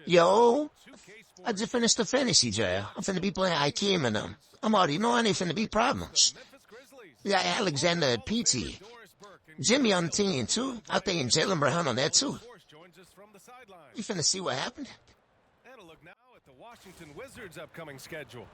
Yo, I just finished the fantasy draft. I'm finna be playing ITM and them. I'm already knowing they finna be problems. We got Alexander at PT. Jimmy on the team, too. I think Jalen Brown on that, too. We finna see what happened. And a look now at the Washington Wizards' upcoming schedule.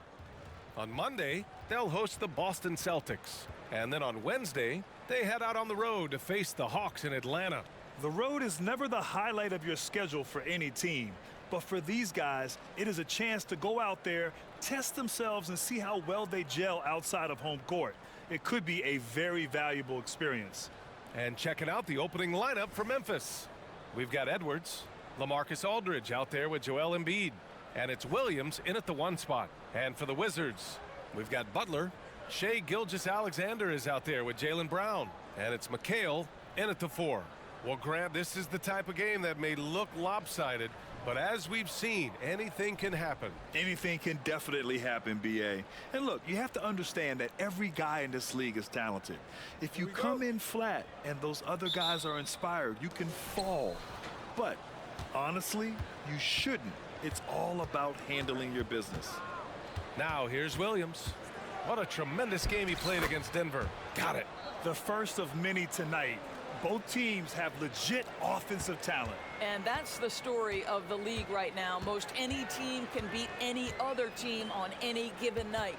On Monday, they'll host the Boston Celtics. And then on Wednesday, they head out on the road to face the Hawks in Atlanta. The road is never the highlight of your schedule for any team. But for these guys, it is a chance to go out there, test themselves, and see how well they gel outside of home court. It could be a very valuable experience. And checking out the opening lineup for Memphis. We've got Edwards, LaMarcus Aldridge out there with Joel Embiid. And it's Williams in at the 1 spot. And for the Wizards, we've got Butler. Shai Gilgeous-Alexander is out there with Jaylen Brown. And it's McHale in at the 4. Well, Grant, this is the type of game that may look lopsided, but as we've seen, anything can happen. Anything can definitely happen, BA. And look, you have to understand that every guy in this league is talented. If you come in flat and those other guys are inspired, you can fall. But honestly, you shouldn't. It's all about handling your business. Now here's Williams. What a tremendous game he played against Denver. Got it. The first of many tonight. Both teams have legit offensive talent. And that's the story of the league right now. Most any team can beat any other team on any given night.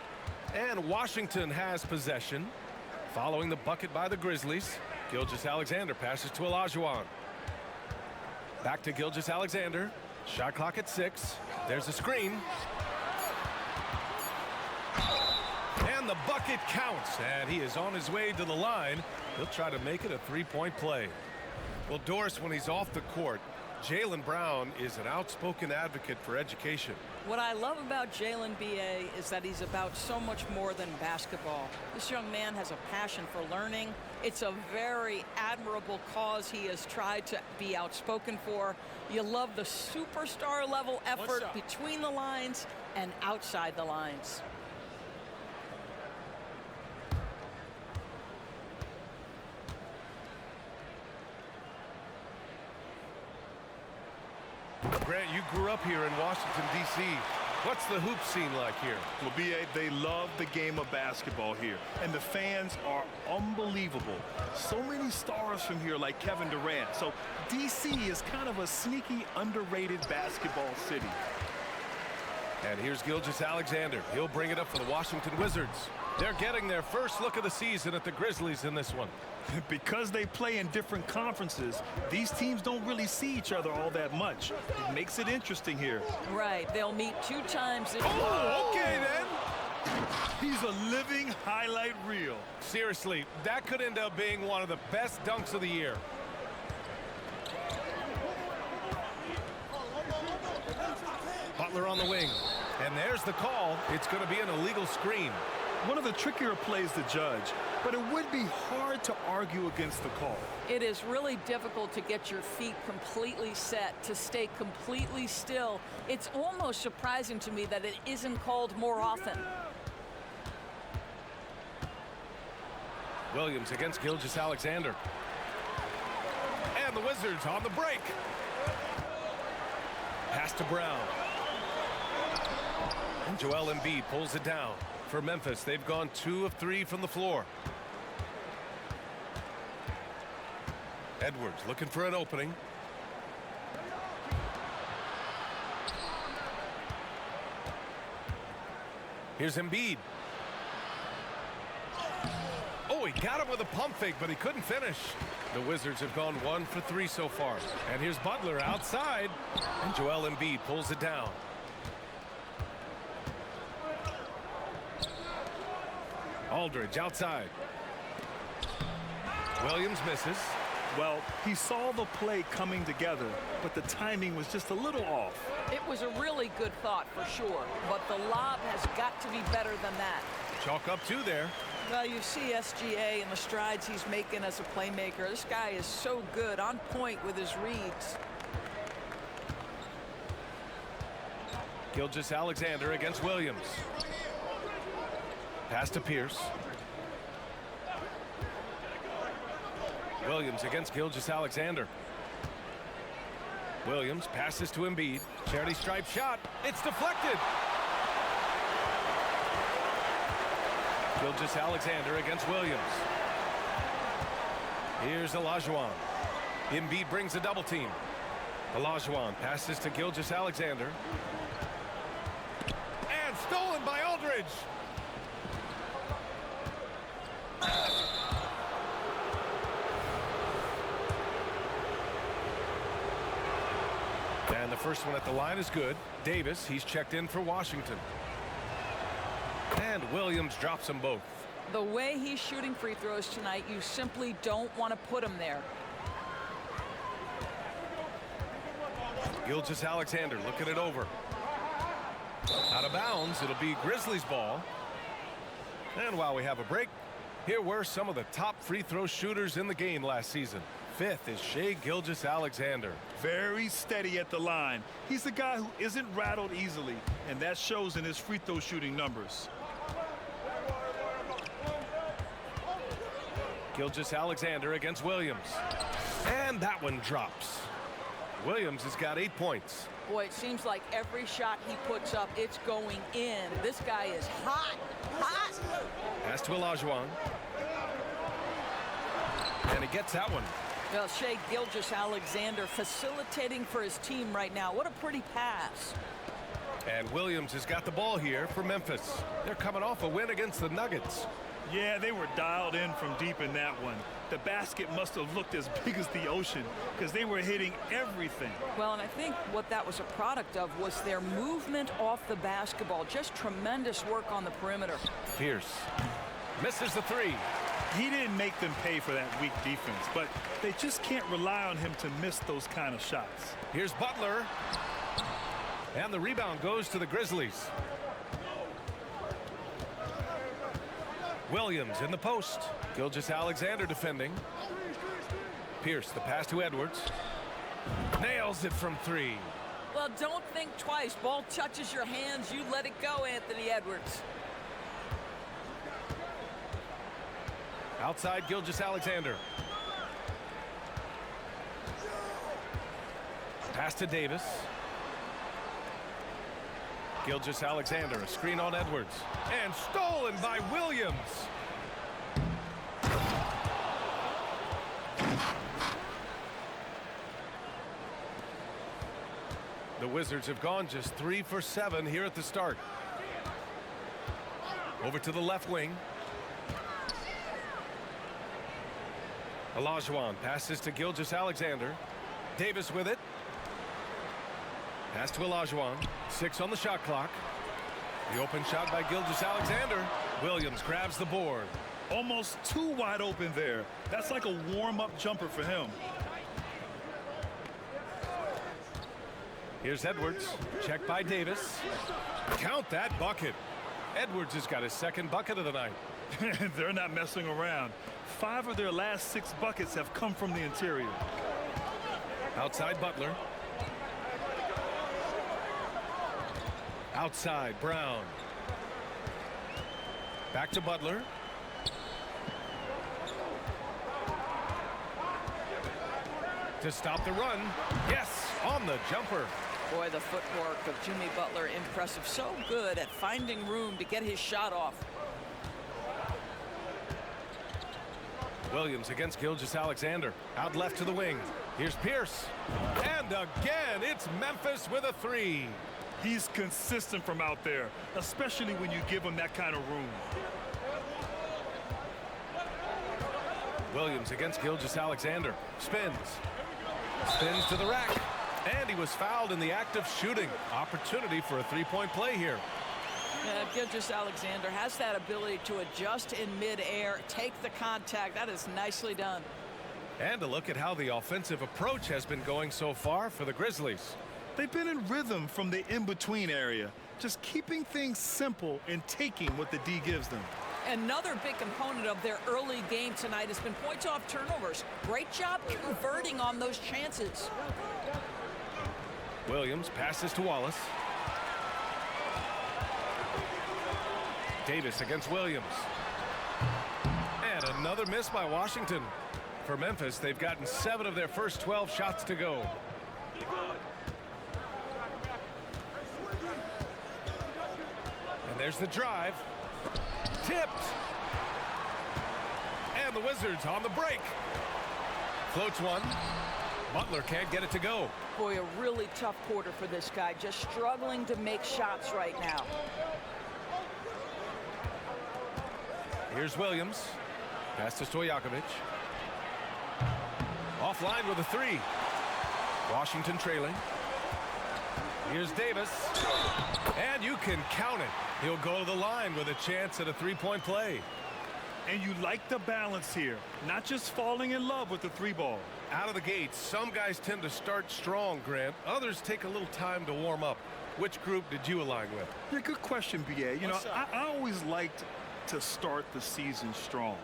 And Washington has possession. Following the bucket by the Grizzlies, Gilgeous-Alexander passes to Olajuwon. Back to Gilgeous-Alexander. Shot clock at 6. There's a screen. And the bucket counts, and he is on his way to the line. He'll try to make it a three-point play. Well, Doris, when he's off the court, Jaylen Brown is an outspoken advocate for education. What I love about Jaylen, BA, is that he's about so much more than basketball. This young man has a passion for learning. It's a very admirable cause he has tried to be outspoken for. You love the superstar level effort between the lines and outside the lines. Grant, you grew up here in Washington, D.C. What's the hoop scene like here? Well, BA, they love the game of basketball here, and the fans are unbelievable. So many stars from here like Kevin Durant. So D.C. is kind of a sneaky, underrated basketball city. And here's Gilgeous-Alexander. He'll bring it up for the Washington Wizards. They're getting their first look of the season at the Grizzlies in this one. Because they play in different conferences, these teams don't really see each other all that much. It makes it interesting here. Right. They'll meet 2 times this year. Oh, okay then. He's a living highlight reel. Seriously, that could end up being one of the best dunks of the year. Butler on the wing. And there's the call. It's going to be an illegal screen. One of the trickier plays to judge, but it would be hard to argue against the call. It is really difficult to get your feet completely set, to stay completely still. It's almost surprising to me that it isn't called more often. Williams against Gilgeous-Alexander. And the Wizards on the break. Pass to Brown. And Joel Embiid pulls it down. For Memphis, they've gone 2 of 3 from the floor. Edwards looking for an opening. Here's Embiid. Oh, he got him with a pump fake, but he couldn't finish. The Wizards have gone 1 for 3 so far. And here's Butler outside. And Joel Embiid pulls it down. Aldridge outside. Williams misses. Well, he saw the play coming together, but the timing was just a little off. It was a really good thought for sure, but the lob has got to be better than that. Chalk up 2 there. Well, you see SGA and the strides he's making as a playmaker. This guy is so good, on point with his reads. Gilgeous-Alexander against Williams. Pass to Pierce. Williams against Gilgeous-Alexander. Williams passes to Embiid. Charity stripe shot. It's deflected. Gilgeous-Alexander against Williams. Here's Olajuwon. Embiid brings a double team. Olajuwon passes to Gilgeous-Alexander. And stolen by Aldridge. And the first one at the line is good. Davis, he's checked in for Washington. And Williams drops them both. The way he's shooting free throws tonight, you simply don't want to put him there. Gilgeous-Alexander looking it over. Out of bounds. It'll be Grizzlies ball. And while we have a break, here were some of the top free throw shooters in the game last season. Fifth is Shai Gilgeous-Alexander. Very steady at the line. He's a guy who isn't rattled easily, and that shows in his free throw shooting numbers. Gilgeous-Alexander against Williams. And that one drops. Williams has got 8 points. Boy, it seems like every shot he puts up, it's going in. This guy is hot, hot. Pass to Olajuwon. And he gets that one. Well, Shai Gilgeous-Alexander facilitating for his team right now. What a pretty pass. And Williams has got the ball here for Memphis. They're coming off a win against the Nuggets. Yeah, they were dialed in from deep in that one. The basket must have looked as big as the ocean because they were hitting everything. Well, and I think what that was a product of was their movement off the basketball. Just tremendous work on the perimeter. Pierce misses the three. He didn't make them pay for that weak defense, but they just can't rely on him to miss those kind of shots. Here's Butler. And the rebound goes to the Grizzlies. Williams in the post. Gilgeous-Alexander defending. Pierce, the pass to Edwards. Nails it from three. Well, don't think twice. Ball touches your hands, you let it go, Anthony Edwards. Outside Gilgeous-Alexander. Pass to Davis. Gilgeous-Alexander, a screen on Edwards. And stolen by Williams. The Wizards have gone just 3 for 7 here at the start. Over to the left wing. Olajuwon passes to Gilgeous-Alexander. Davis with it. Pass to Olajuwon. 6 on the shot clock. The open shot by Gilgeous-Alexander. Williams grabs the board. Almost too wide open there. That's like a warm-up jumper for him. Here's Edwards. Checked by Davis. Count that bucket. Edwards has got his second bucket of the night. They're not messing around. 5 of their last 6 buckets have come from the interior. Outside Butler. Outside Brown. Back to Butler. To stop the run. Yes, on the jumper. Boy, the footwork of Jimmy Butler, impressive. So good at finding room to get his shot off. Williams against Gilgeous-Alexander. Out left to the wing. Here's Pierce. And again, it's Memphis with a 3. He's consistent from out there, especially when you give him that kind of room. Williams against Gilgeous-Alexander. Spins. Spins to the rack. And he was fouled in the act of shooting. Opportunity for a three-point play here. Gilgeous-Alexander has that ability to adjust in midair, take the contact. That is nicely done. And a look at how the offensive approach has been going so far for the Grizzlies. They've been in rhythm from the in-between area, just keeping things simple and taking what the D gives them. Another big component of their early game tonight has been points off turnovers. Great job converting on those chances. Williams passes to Wallace. Davis against Williams. And another miss by Washington. For Memphis, they've gotten 7 of their first 12 shots to go. And there's the drive. Tipped. And the Wizards on the break. Floats one. Butler can't get it to go. Boy, a really tough quarter for this guy. Just struggling to make shots right now. Here's Williams. Pass to Stojakovic. Offline with a three. Washington trailing. Here's Davis. And you can count it. He'll go to the line with a chance at a three-point play. And you like the balance here. Not just falling in love with the three ball. Out of the gate, some guys tend to start strong, Grant. Others take a little time to warm up. Which group did you align with? Yeah, good question, BA. You know, I always liked to start the season strong.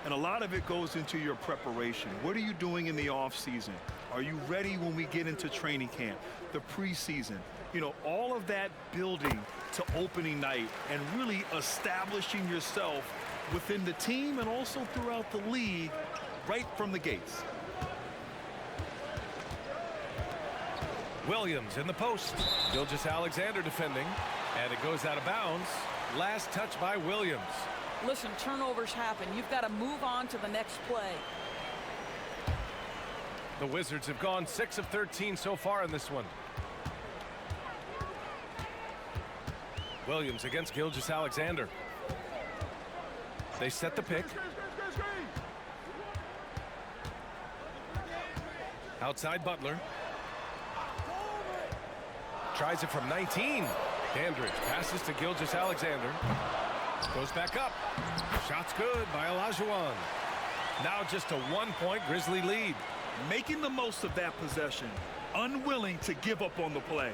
And a lot of it goes into your preparation. What are you doing in the off season? Are you ready when we get into training camp, the preseason? You know, all of that building to opening night and really establishing yourself within the team and also throughout the league right from the gates. Williams in the post. Gilgeous-Alexander defending. And it goes out of bounds. Last touch by Williams. Listen, turnovers happen. You've got to move on to the next play. The Wizards have gone 6 of 13 so far in this one. Williams against Gilgeous-Alexander. They set the pick. Outside Butler. Tries it from 19. Dandridge passes to Gilgeous-Alexander. Goes back up. Shot's good by Olajuwon. Now just a 1-point Grizzly lead. Making the most of that possession. Unwilling to give up on the play.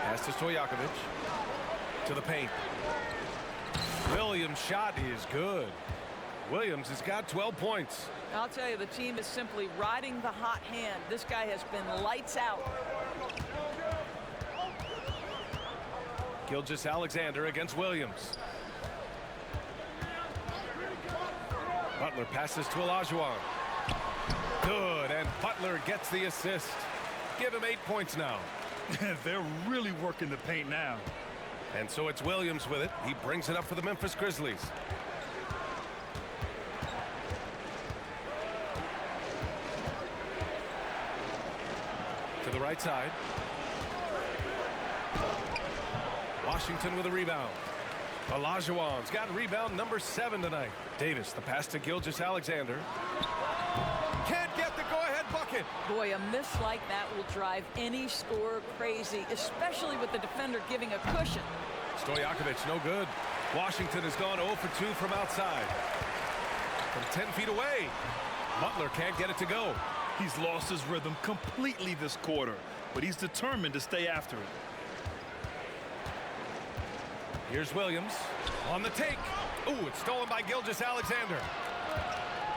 Pass to Stojakovic. To the paint. Williams' shot is good. Williams has got 12 points. I'll tell you, the team is simply riding the hot hand. This guy has been lights out. Gilgeous-Alexander against Williams. Butler passes to Olajuwon. Good, and Butler gets the assist. Give him 8 points now. They're really working the paint now. And so it's Williams with it. He brings it up for the Memphis Grizzlies. To the right side. Washington with a rebound. Olajuwon's got rebound number 7 tonight. Davis, the pass to Gilgeous-Alexander. Can't get the go-ahead bucket. Boy, a miss like that will drive any scorer crazy, especially with the defender giving a cushion. Stojakovic, no good. Washington has gone 0 for 2 from outside. From 10 feet away. Butler can't get it to go. He's lost his rhythm completely this quarter, but he's determined to stay after it. Here's Williams on the take. Ooh, it's stolen by Gilgeous-Alexander.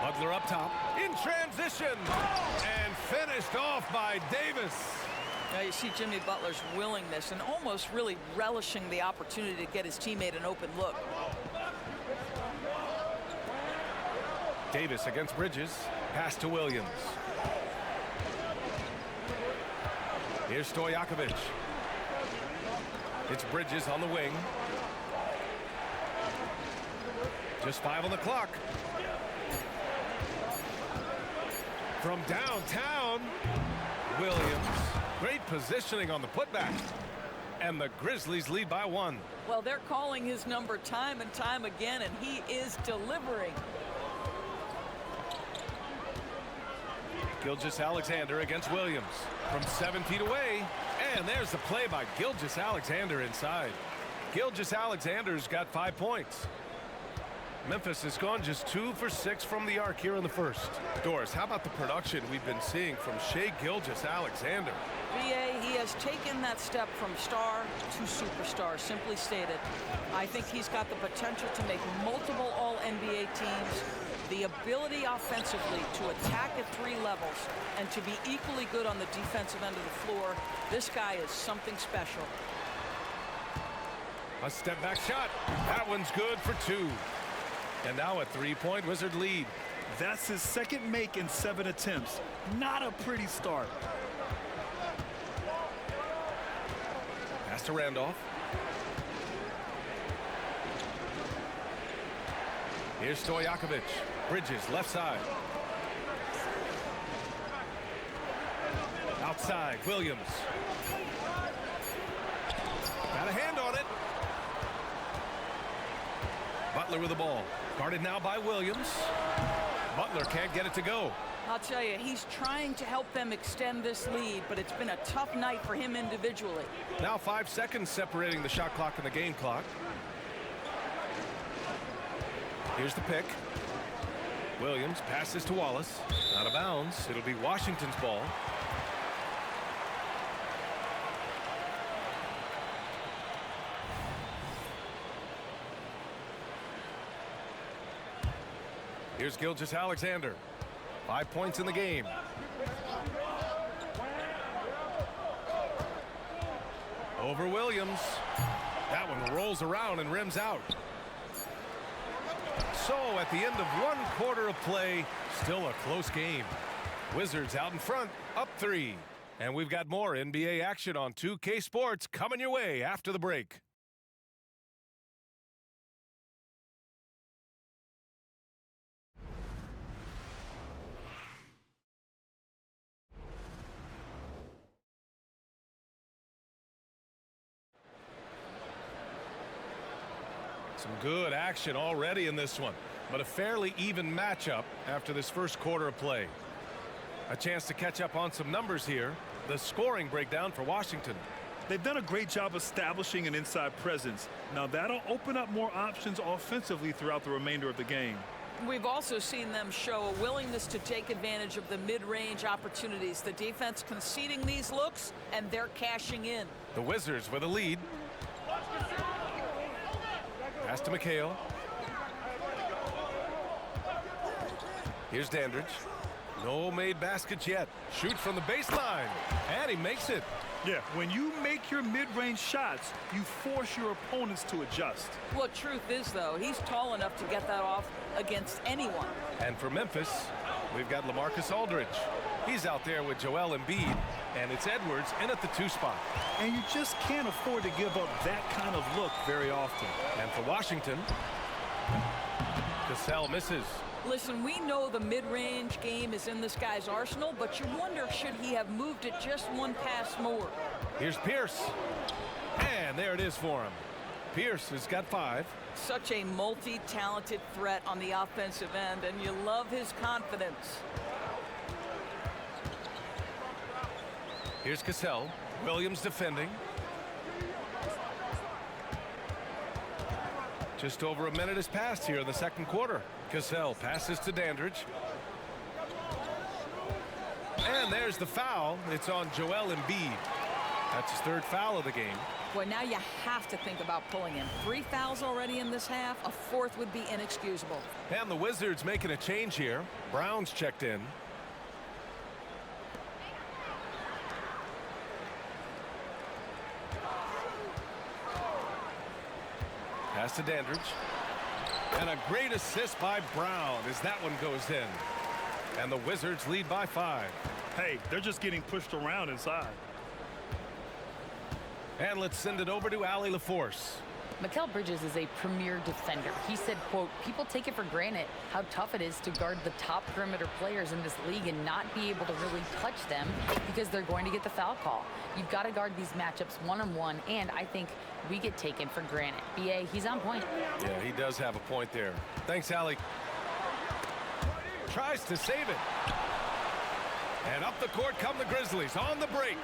Butler up top in transition and finished off by Davis. Now you see Jimmy Butler's willingness and almost really relishing the opportunity to get his teammate an open look. Davis against Bridges. Pass to Williams. Here's Stojakovic. It's Bridges on the wing. Just 5 on the clock. From downtown, Williams. Great positioning on the putback. And the Grizzlies lead by 1. Well, they're calling his number time and time again, and he is delivering. Gilgeous-Alexander against Williams from 7 feet away. And there's the play by Gilgeous-Alexander inside. Gilgeous-Alexander's got 5 points. Memphis has gone just 2 for 6 from the arc here in the first. Doris, how about the production we've been seeing from Shai Gilgeous-Alexander? BA, he has taken that step from star to superstar, simply stated. I think he's got the potential to make multiple All-NBA teams, the ability offensively to attack at 3 levels, and to be equally good on the defensive end of the floor. This guy is something special. A step back shot. That one's good for 2. And now a 3-point Wizard lead. That's his second make in 7 attempts. Not a pretty start. Pass to Randolph. Here's Stojakovic. Bridges, left side. Outside, Williams. Got a hand on it. Butler with the ball. Guarded now by Williams. Butler can't get it to go. I'll tell you, he's trying to help them extend this lead, but it's been a tough night for him individually. Now 5 seconds separating the shot clock and the game clock. Here's the pick. Williams passes to Wallace. Out of bounds. It'll be Washington's ball. Here's Gilgeous-Alexander. 5 points in the game. Over Williams. That one rolls around and rims out. So at the end of 1 quarter of play, still a close game. Wizards out in front, up 3. And we've got more NBA action on 2K Sports coming your way after the break. Some good action already in this one, but a fairly even matchup after this first quarter of play. A chance to catch up on some numbers here. The scoring breakdown for Washington. They've done a great job establishing an inside presence. Now that'll open up more options offensively throughout the remainder of the game. We've also seen them show a willingness to take advantage of the mid-range opportunities. The defense conceding these looks, and they're cashing in. The Wizards with a lead. Pass to McHale. Here's Dandridge. No made baskets yet. Shoot from the baseline. And he makes it. Yeah, when you make your mid-range shots, you force your opponents to adjust. Well, truth is, though, he's tall enough to get that off against anyone. And for Memphis, we've got LaMarcus Aldridge. He's out there with Joel Embiid, and it's Edwards in at the 2 spot. And you just can't afford to give up that kind of look very often. And for Washington, Cassell misses. Listen, we know the mid-range game is in this guy's arsenal, but you wonder, should he have moved it just 1 pass more? Here's Pierce. And there it is for him. Pierce has got 5. Such a multi-talented threat on the offensive end, and you love his confidence. Here's Cassell. Williams defending. Just over a minute has passed here in the second quarter. Cassell passes to Dandridge. And there's the foul. It's on Joel Embiid. That's his 3rd foul of the game. Well, now you have to think about pulling in 3 fouls already in this half. A 4th would be inexcusable. And the Wizards making a change here. Brown's checked in. Pass to Dandridge. And a great assist by Brown as that one goes in. And the Wizards lead by 5. Hey, they're just getting pushed around inside. And let's send it over to Allie LaForce. Mikal Bridges is a premier defender. He said, quote, people take it for granted how tough it is to guard the top perimeter players in this league and not be able to really touch them because they're going to get the foul call. You've got to guard these matchups one-on-one, and I think we get taken for granted. BA, he's on point. Yeah, he does have a point there. Thanks, Allie. Tries to save it. And up the court come the Grizzlies on the break.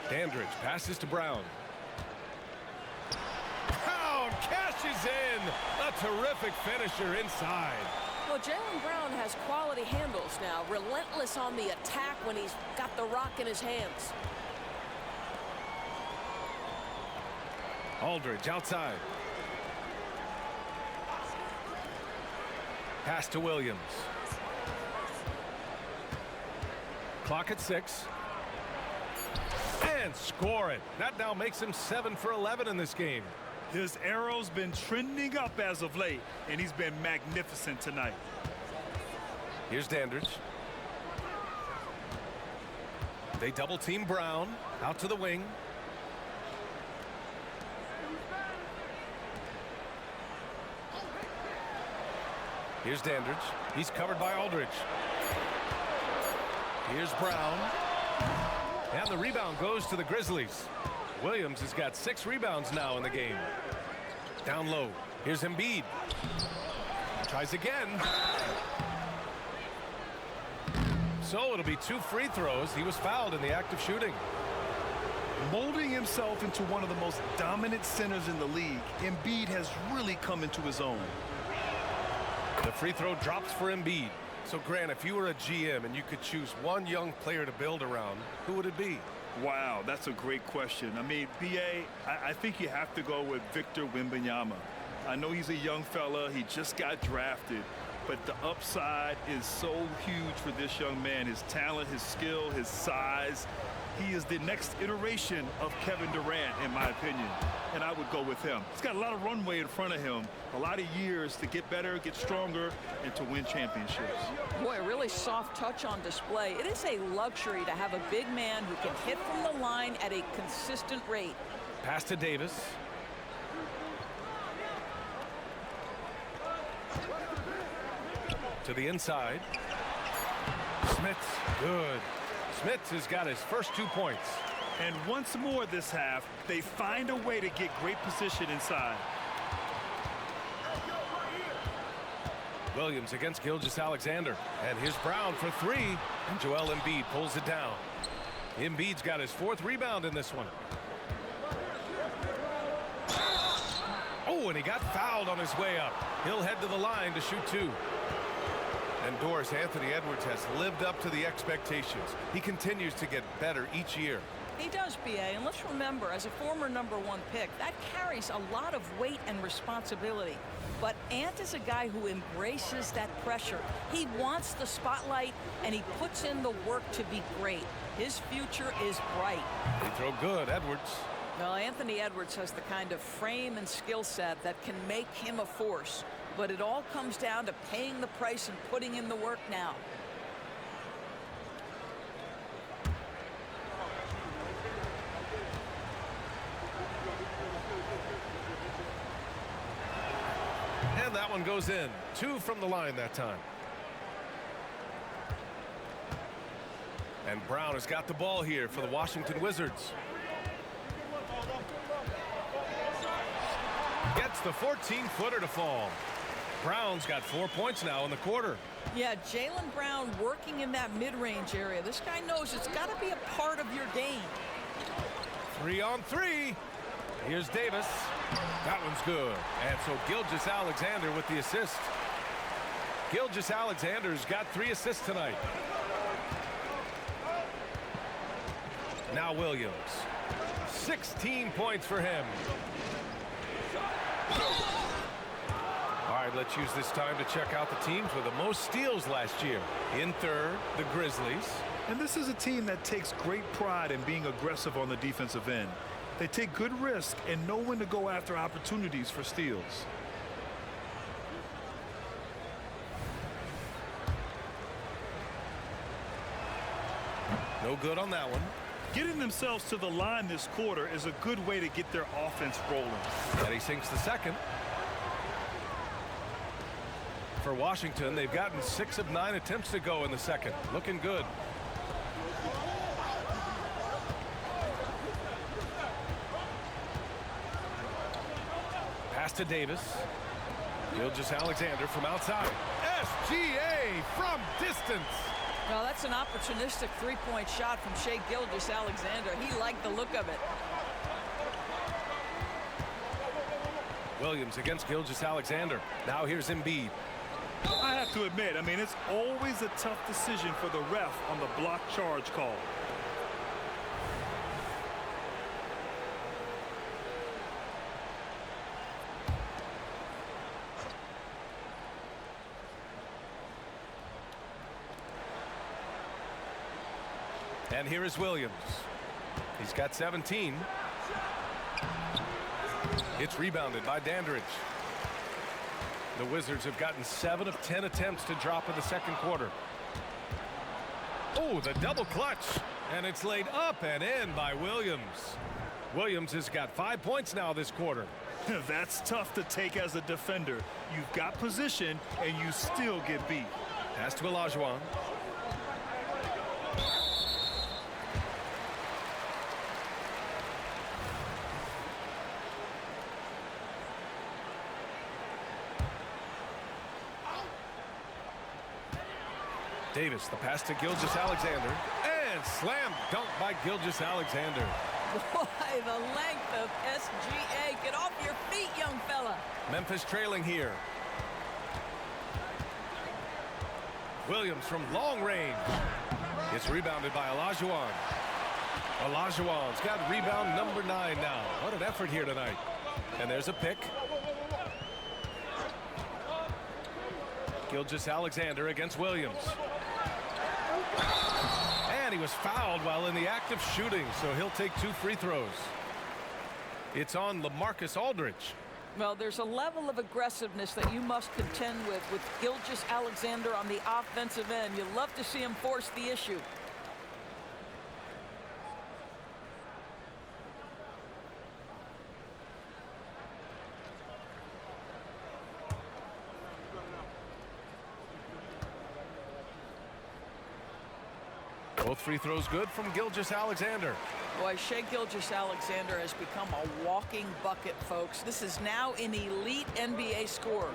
Dandridge passes to Brown. Brown cashes in. A terrific finisher inside. Well, Jaylen Brown has quality handles now. Relentless on the attack when he's got the rock in his hands. Aldridge outside. Pass to Williams. Clock at 6. And score it. That now makes him 7 for 11 in this game. His arrow's been trending up as of late, and he's been magnificent tonight. Here's Dandridge. They double team Brown out to the wing. Here's Dandridge. He's covered by Aldridge. Here's Brown. And the rebound goes to the Grizzlies. Williams has got 6 rebounds now in the game. Down low. Here's Embiid. Tries again. So it'll be 2 free throws. He was fouled in the act of shooting. Molding himself into one of the most dominant centers in the league, Embiid has really come into his own. The free throw drops for Embiid. So, Grant, if you were a GM and you could choose one young player to build around, who would it be? Wow, that's a great question. I mean, BA, I think you have to go with Victor Wembanyama. I know he's a young fella. He just got drafted. But the upside is so huge for this young man. His talent, his skill, his size. He is the next iteration of Kevin Durant, in my opinion. And I would go with him. He's got a lot of runway in front of him. A lot of years to get better, get stronger, and to win championships. Boy, really soft touch on display. It is a luxury to have a big man who can hit from the line at a consistent rate. Pass to Davis. To the inside. Smith's good. Smith has got his first 2 points. And once more this half, they find a way to get great position inside. Williams against Gilgeous-Alexander. And here's Brown for 3. And Joel Embiid pulls it down. Embiid's got his 4th rebound in this one. Oh, and he got fouled on his way up. He'll head to the line to shoot 2. And Doris, Anthony Edwards has lived up to the expectations. He continues to get better each year. He does, BA, and let's remember, as a former #1 pick, that carries a lot of weight and responsibility. But Ant is a guy who embraces that pressure. He wants the spotlight, and he puts in the work to be great. His future is bright. They throw good, Edwards. Well, Anthony Edwards has the kind of frame and skill set that can make him a force. But it all comes down to paying the price and putting in the work now. And that one goes in. 2 from the line that time. And Brown has got the ball here for the Washington Wizards. Gets the 14-footer to fall. Brown's got 4 points now in the quarter. Yeah, Jaylen Brown working in that mid-range area. This guy knows it's got to be a part of your game. 3 on 3. Here's Davis. That one's good. And so Gilgeous-Alexander with the assist. Gilgeous-Alexander's got 3 assists tonight. Now Williams. 16 points for him. All right, let's use this time to check out the teams with the most steals last year. In third, the Grizzlies. And this is a team that takes great pride in being aggressive on the defensive end. They take good risk and know when to go after opportunities for steals. No good on that one. Getting themselves to the line this quarter is a good way to get their offense rolling. And he sinks the second. For Washington, they've gotten 6 of 9 attempts to go in the second. Looking good. Pass to Davis. Gilgeous-Alexander from outside. SGA from distance. Well, that's an opportunistic three-point shot from Shai Gilgeous-Alexander. He liked the look of it. Williams against Gilgeous-Alexander. Now here's Embiid. I have to admit, I mean, it's always a tough decision for the ref on the block charge call. And here is Williams. He's got 17. It's rebounded by Dandridge. The Wizards have gotten 7 of 10 attempts to drop in the second quarter. Oh, the double clutch. And it's laid up and in by Williams. Williams has got 5 points now this quarter. That's tough to take as a defender. You've got position, and you still get beat. Pass to Olajuwon. Davis, the pass to Gilgeous-Alexander. And slam dunk by Gilgeous-Alexander. Boy, the length of SGA. Get off your feet, young fella. Memphis trailing here. Williams from long range. It's rebounded by Olajuwon. Olajuwon's got rebound number 9 now. What an effort here tonight. And there's a pick. Gilgeous-Alexander against Williams. And he was fouled while in the act of shooting, so he'll take 2 free throws. It's on LaMarcus Aldridge. Well, there's a level of aggressiveness that you must contend with Gilgeous-Alexander on the offensive end. You'll love to see him force the issue. Both free throws good from Gilgeous-Alexander. Boy, Shai Gilgeous-Alexander has become a walking bucket, folks. This is now an elite NBA scorer.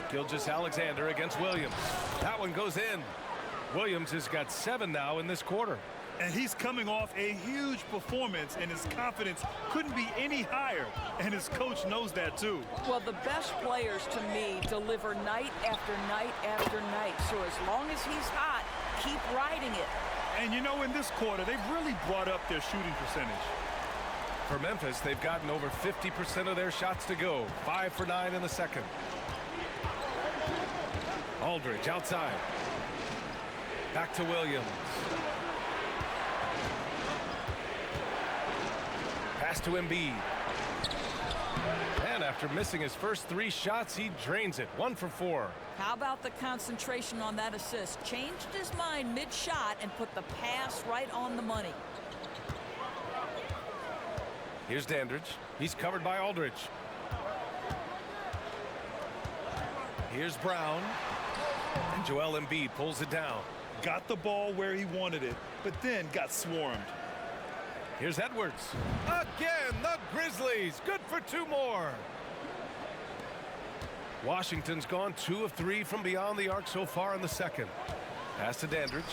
Gilgeous-Alexander against Williams. That one goes in. Williams has got 7 now in this quarter. And he's coming off a huge performance, and his confidence couldn't be any higher. And his coach knows that, too. Well, the best players, to me, deliver night after night after night. So as long as he's hot, keep riding it. And, you know, in this quarter, they've really brought up their shooting percentage. For Memphis, they've gotten over 50% of their shots to go. 5 for 9 in the second. Aldridge outside. Back to Williams. Pass to Embiid. And after missing his first 3 shots, he drains it. 1 for 4. How about the concentration on that assist? Changed his mind mid-shot and put the pass right on the money. Here's Dandridge. He's covered by Aldridge. Here's Brown. And Joel Embiid pulls it down. Got the ball where he wanted it, but then got swarmed. Here's Edwards. Again, the Grizzlies. Good for 2 more. Washington's gone 2 of 3 from beyond the arc so far in the second. Pass to Dandridge.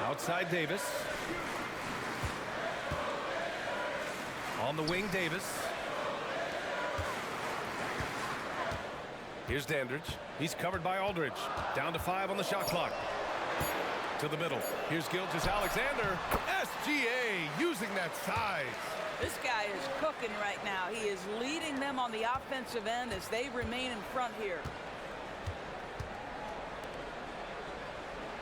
Outside Davis. On the wing, Davis. Here's Dandridge. He's covered by Aldridge. Down to 5 on the shot clock. To the middle. Here's Gilgeous-Alexander. SGA using that size. This guy is cooking right now. He is leading them on the offensive end as they remain in front here.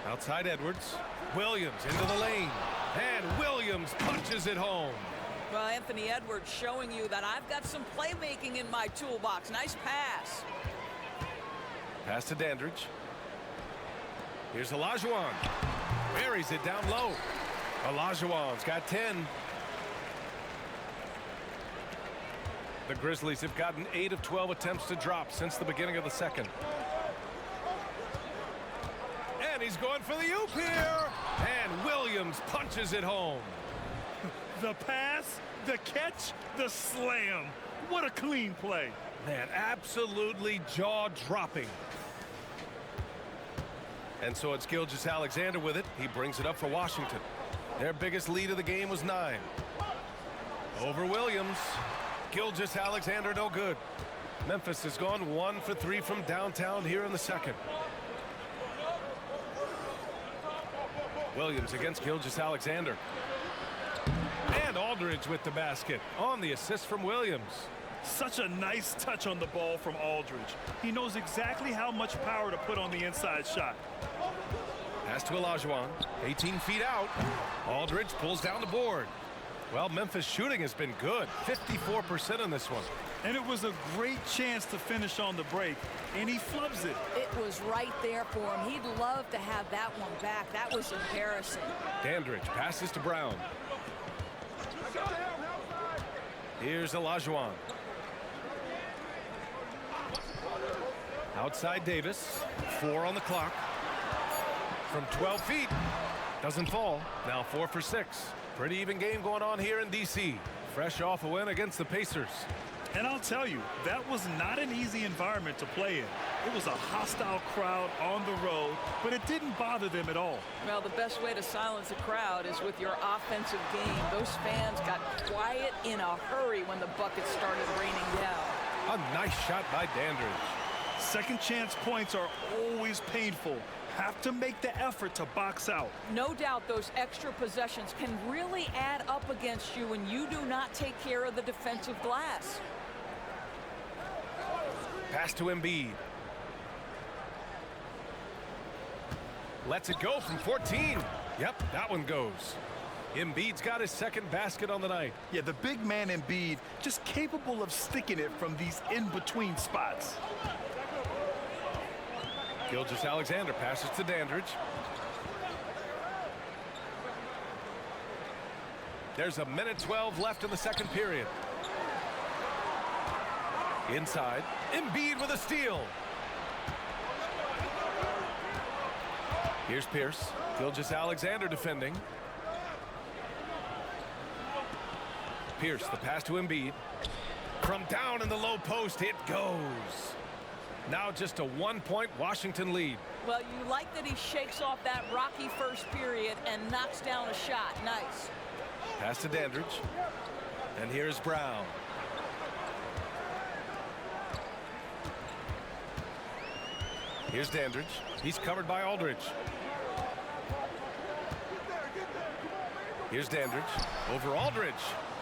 Outside Edwards. Williams into the lane. And Williams punches it home. Well, Anthony Edwards showing you that I've got some playmaking in my toolbox. Nice pass. Pass to Dandridge. Here's Olajuwon. Buries it down low. Olajuwon's got 10. The Grizzlies have gotten 8 of 12 attempts to drop since the beginning of the second. And he's going for the oop here. And Williams punches it home. The pass, the catch, the slam. What a clean play. Man, absolutely jaw-dropping. And so it's Gilgeous-Alexander with it. He brings it up for Washington. Their biggest lead of the game was 9. Over Williams. Gilgeous-Alexander no good. Memphis has gone 1 for 3 from downtown here in the second. Williams against Gilgeous-Alexander. And Aldridge with the basket on the assist from Williams. Such a nice touch on the ball from Aldridge. He knows exactly how much power to put on the inside shot. Pass to Olajuwon. 18 feet out. Aldridge pulls down the board. Well, Memphis shooting has been good. 54% in this one. And it was a great chance to finish on the break, and he flubs it. It was right there for him. He'd love to have that one back. That was embarrassing. Dandridge passes to Brown. Here's Olajuwon. Outside Davis. 4 on the clock. From 12 feet. Doesn't fall. Now 4 for 6. Pretty even game going on here in D.C. Fresh off a win against the Pacers. And I'll tell you, that was not an easy environment to play in. It was a hostile crowd on the road, but it didn't bother them at all. Well, the best way to silence a crowd is with your offensive game. Those fans got quiet in a hurry when the buckets started raining down. A nice shot by Dandridge. Second chance points are always painful. Have to make the effort to box out. No doubt those extra possessions can really add up against you when you do not take care of the defensive glass. Pass to Embiid. Lets it go from 14. Yep, that one goes. Embiid's got his second basket on the night. Yeah, the big man Embiid just capable of sticking it from these in-between spots. Gilgeous-Alexander passes to Dandridge. There's a minute 12 left in the second period. Inside, Embiid with a steal. Here's Pierce. Gilgeous-Alexander defending. Pierce, the pass to Embiid. From down in the low post, it goes. Now just a 1-point Washington lead. Well, you like that he shakes off that rocky first period and knocks down a shot. Nice. Pass to Dandridge. And here's Brown. Here's Dandridge. He's covered by Aldridge. Here's Dandridge. Over Aldridge.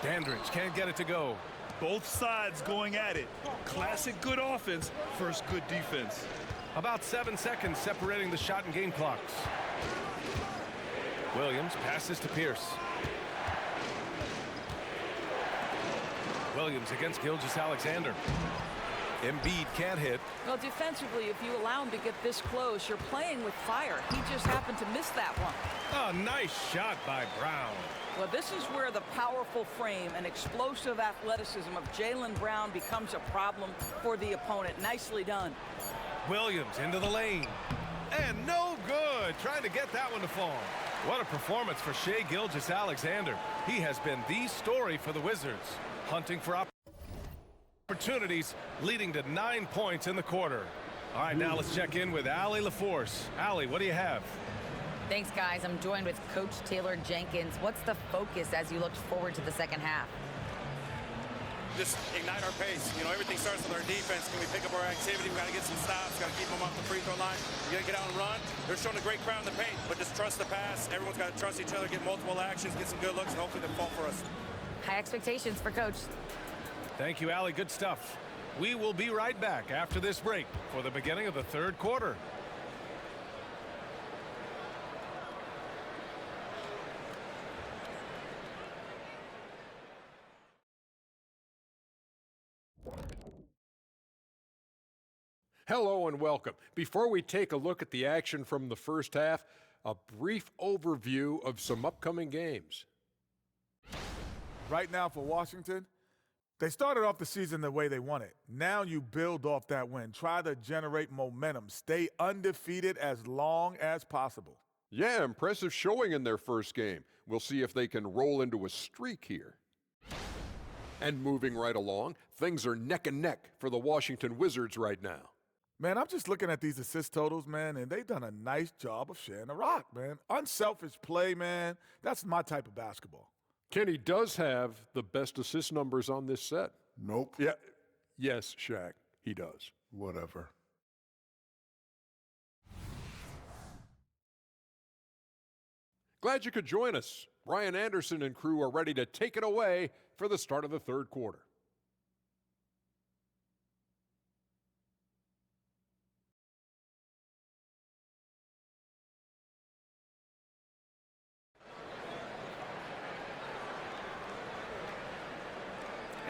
Dandridge can't get it to go. Both sides going at it. Classic good offense, first good defense. About 7 seconds separating the shot and game clocks. Williams passes to Pierce. Williams against Gilgeous-Alexander. Embiid can't hit. Well, defensively, if you allow him to get this close, you're playing with fire. He just happened to miss that one. A nice shot by Brown. Well, this is where the powerful frame and explosive athleticism of Jaylen Brown becomes a problem for the opponent. Nicely done. Williams into the lane. And no good. Trying to get that one to fall. What a performance for Shai Gilgeous-Alexander. He has been the story for the Wizards. Hunting for opportunities, leading to 9 points in the quarter. All right, now let's check in with Allie LaForce. Allie, what do you have? Thanks, guys. I'm joined with Coach Taylor Jenkins. What's the focus as you look forward to the second half? Just ignite our pace. You know, everything starts with our defense. Can we pick up our activity? We got to get some stops. Got to keep them off the free throw line. We got to get out and run. They're showing a great crowd in the paint, but just trust the pass. Everyone's got to trust each other, get multiple actions, get some good looks, and hopefully they'll fall for us. High expectations for Coach. Thank you, Allie. Good stuff. We will be right back after this break for the beginning of the third quarter. Hello and welcome. Before we take a look at the action from the first half, a brief overview of some upcoming games. Right now for Washington, they started off the season the way they wanted. Now you build off that win. Try to generate momentum. Stay undefeated as long as possible. Yeah, impressive showing in their first game. We'll see if they can roll into a streak here. And moving right along, things are neck and neck for the Washington Wizards right now. Man, I'm just looking at these assist totals, man, and they've done a nice job of sharing the rock, man. Unselfish play, man. That's my type of basketball. Kenny does have the best assist numbers on this set. Nope. Yeah. Yes, Shaq, he does. Whatever. Glad you could join us. Brian Anderson and crew are ready to take it away for the start of the third quarter.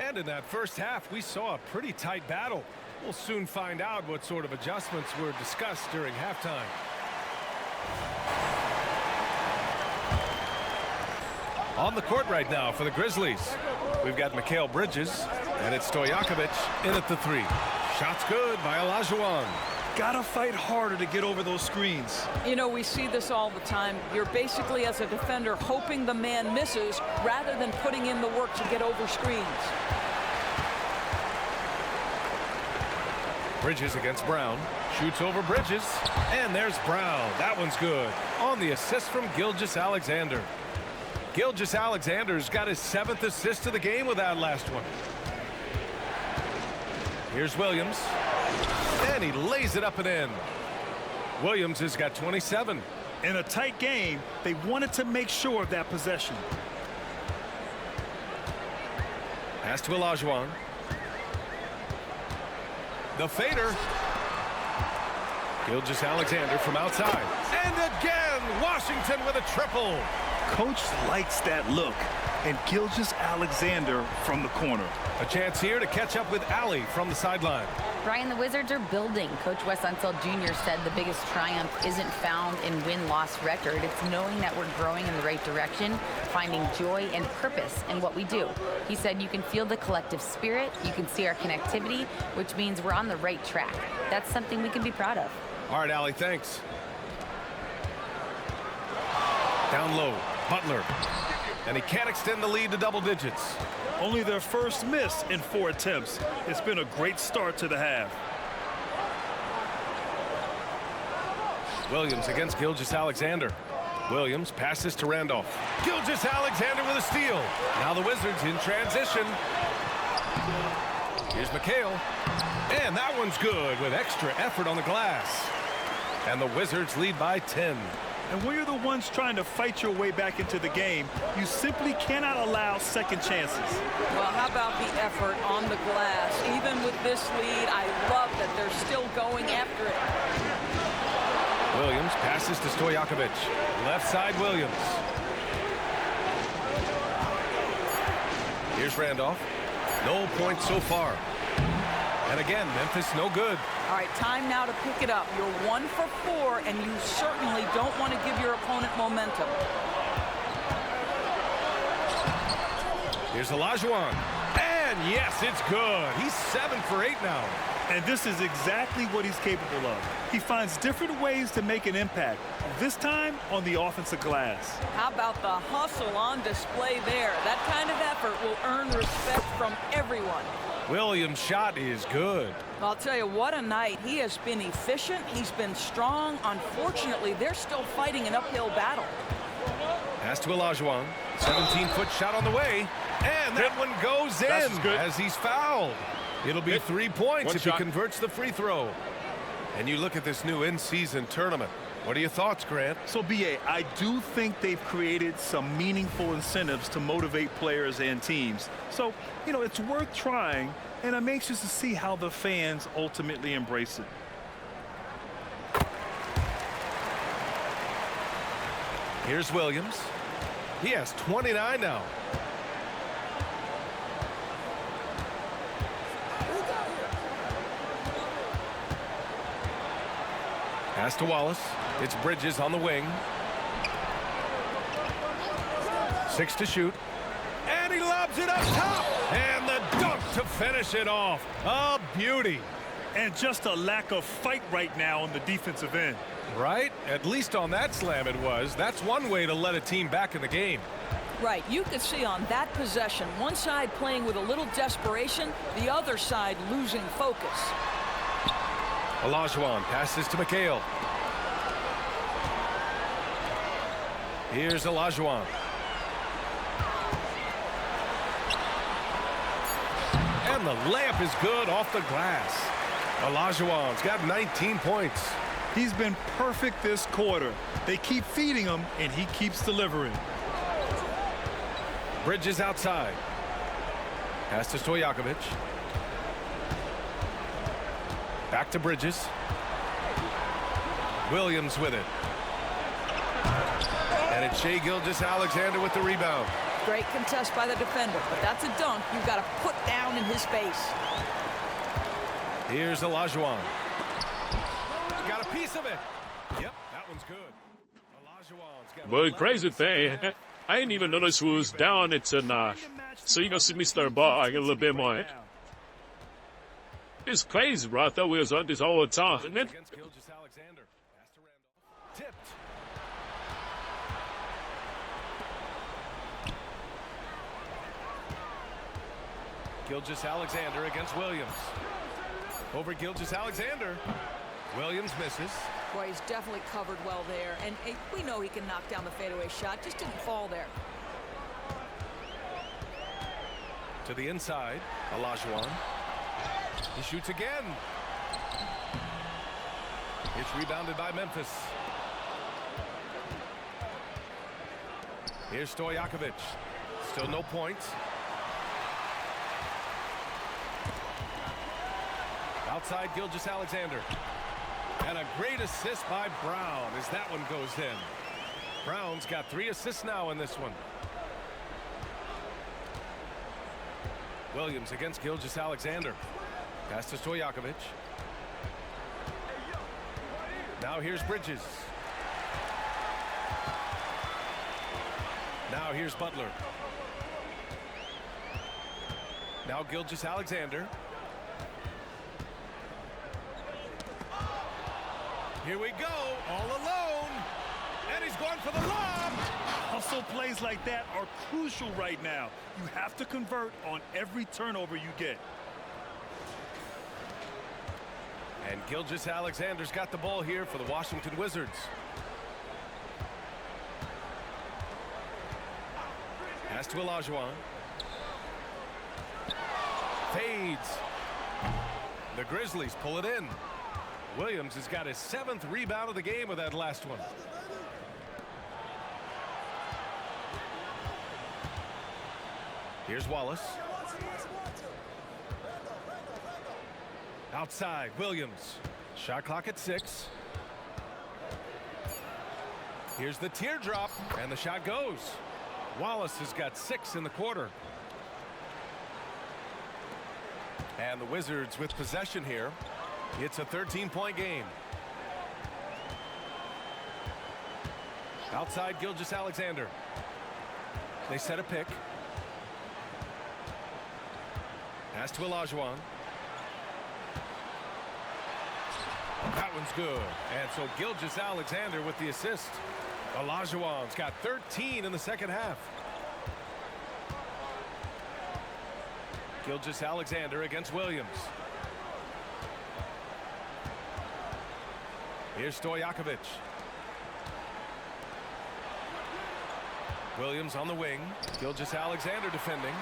And in that first half, we saw a pretty tight battle. We'll soon find out what sort of adjustments were discussed during halftime. On the court right now for the Grizzlies, we've got Mikal Bridges, and it's Stojakovic in at the three. Shot's good by Olajuwon. Gotta fight harder to get over those screens. You know, we see this all the time. You're basically, as a defender, hoping the man misses rather than putting in the work to get over screens. Bridges against Brown. Shoots over Bridges. And there's Brown. That one's good. On the assist from Gilgeous-Alexander. Gilgeous-Alexander's got his 7th assist of the game with that last one. Here's Williams. And he lays it up and in. Williams has got 27. In a tight game, they wanted to make sure of that possession. Pass to Olajuwon. The fader. Gilgeous-Alexander from outside. And again, Washington with a triple. Coach likes that look. And Gilgeous-Alexander from the corner. A chance here to catch up with Allie from the sideline. Brian, the Wizards are building. Coach Wes Unseld Jr. said the biggest triumph isn't found in win-loss record. It's knowing that we're growing in the right direction, finding joy and purpose in what we do. He said you can feel the collective spirit, you can see our connectivity, which means we're on the right track. That's something we can be proud of. All right, Allie, thanks. Down low, Butler. And he can't extend the lead to double digits. Only their first miss in 4 attempts. It's been a great start to the half. Williams against Gilgeous-Alexander. Williams passes to Randolph. Gilgeous-Alexander with a steal. Now the Wizards in transition. Here's Mikal. And that one's good with extra effort on the glass. And the Wizards lead by 10. And when you're the ones trying to fight your way back into the game, you simply cannot allow second chances. Well, how about the effort on the glass? Even with this lead, I love that they're still going after it. Williams passes to Stojakovic. Left side, Williams. Here's Randolph. No points so far. And again, Memphis no good. All right, time now to pick it up. You're 1 for 4, and you certainly don't want to give your opponent momentum. Here's Olajuwon. And yes, it's good. He's 7 for 8 now. And this is exactly what he's capable of. He finds different ways to make an impact, this time on the offensive glass. How about the hustle on display there? That kind of effort will earn respect from everyone. Williams' shot is good. I'll tell you, what a night. He has been efficient. He's been strong. Unfortunately, they're still fighting an uphill battle. Pass to Olajuwon. 17-foot shot on the way. And that one goes in as he's fouled. It'll be 3 points if he converts the free throw. And you look at this new in-season tournament. What are your thoughts, Grant? So, B.A., I do think they've created some meaningful incentives to motivate players and teams. So, you know, it's worth trying, and I'm anxious to see how the fans ultimately embrace it. Here's Williams. He has 29 now. Pass to Wallace. It's Bridges on the wing. 6 to shoot. And he lobs it up top. And the dunk to finish it off. A beauty. And just a lack of fight right now on the defensive end. Right? At least on that slam it was. That's one way to let a team back in the game. Right. You could see on that possession, one side playing with a little desperation, the other side losing focus. Olajuwon passes to Mikal. Here's Olajuwon. And the layup is good off the glass. Olajuwon's got 19 points. He's been perfect this quarter. They keep feeding him, and he keeps delivering. Bridges outside. Pass to Stojakovic. Back to Bridges. Williams with it. And it's Shai Gilgeous-Alexander with the rebound. Great contest by the defender, but that's a dunk you've got to put down in his face. Here's Olajuwon. Got a piece of it. Yep, that one's good. Olajuwon's got But crazy thing, I didn't even notice who was down it tonight. So you gonna see me start ball a little bit more. It's crazy, bro. I thought we was on this all the time. Tipped. Gilgeous-Alexander against Williams. Over Gilgeous-Alexander. Williams misses. Boy, he's definitely covered well there. And we know he can knock down the fadeaway shot. Just didn't fall there. To the inside. Olajuwon. He shoots again. It's rebounded by Memphis. Here's Stojakovic. Still no points. Outside Gilgeous-Alexander. And a great assist by Brown as that one goes in. Brown's got 3 assists now in this one. Williams against Gilgeous-Alexander. Pass to Stojakovic. Now here's Bridges. Now here's Butler. Now Gilgeous-Alexander. Here we go, all alone. And he's going for the lob. Hustle plays like that are crucial right now. You have to convert on every turnover you get. And Gilgeous-Alexander's got the ball here for the Washington Wizards. Pass to Olajuwon. Fades. The Grizzlies pull it in. Williams has got his 7th rebound of the game with that last one. Here's Wallace. Outside, Williams. Shot clock at 6. Here's the teardrop, and the shot goes. Wallace has got 6 in the quarter. And the Wizards with possession here. It's a 13-point game. Outside Gilgeous-Alexander. They set a pick. Pass to Olajuwon. That one's good. And so Gilgeous-Alexander with the assist. Olajuwon's got 13 in the second half. Gilgeous-Alexander against Williams. Here's Stojakovic. Williams on the wing. Gilgeous-Alexander defending.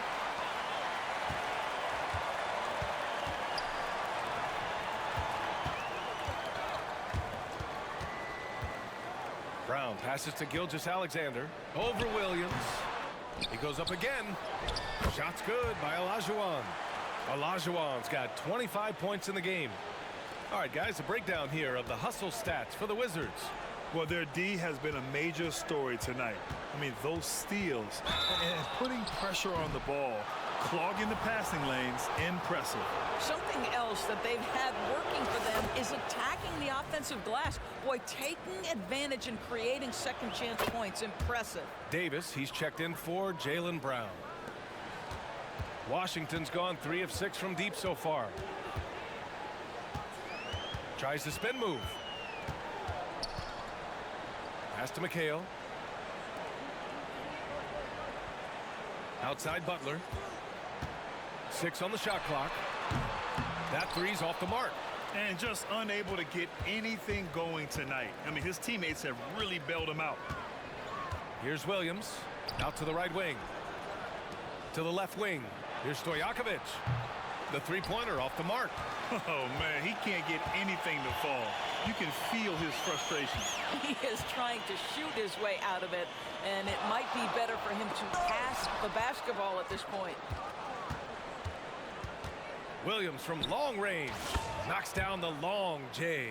Brown passes to Gilgeous-Alexander. Over Williams. He goes up again. Shot's good by Olajuwon. Olajuwon's got 25 points in the game. All right, guys, a breakdown here of the hustle stats for the Wizards. Well, their D has been a major story tonight. I mean, those steals and putting pressure on the ball, clogging the passing lanes, impressive. Something else that they've had working for them is attacking the offensive glass. Boy, taking advantage and creating second chance points. Impressive. Davis, he's checked in for Jaylen Brown. Washington's gone 3 of 6 from deep so far. Tries the spin move. Pass to McHale. Outside Butler. 6 on the shot clock. That three's off the mark. And just unable to get anything going tonight. I mean, his teammates have really bailed him out. Here's Williams. Out to the right wing. To the left wing. Here's Stojakovic. The three-pointer off the mark. Oh, man, he can't get anything to fall. You can feel his frustration. He is trying to shoot his way out of it, and it might be better for him to pass the basketball at this point. Williams from long range knocks down the long J.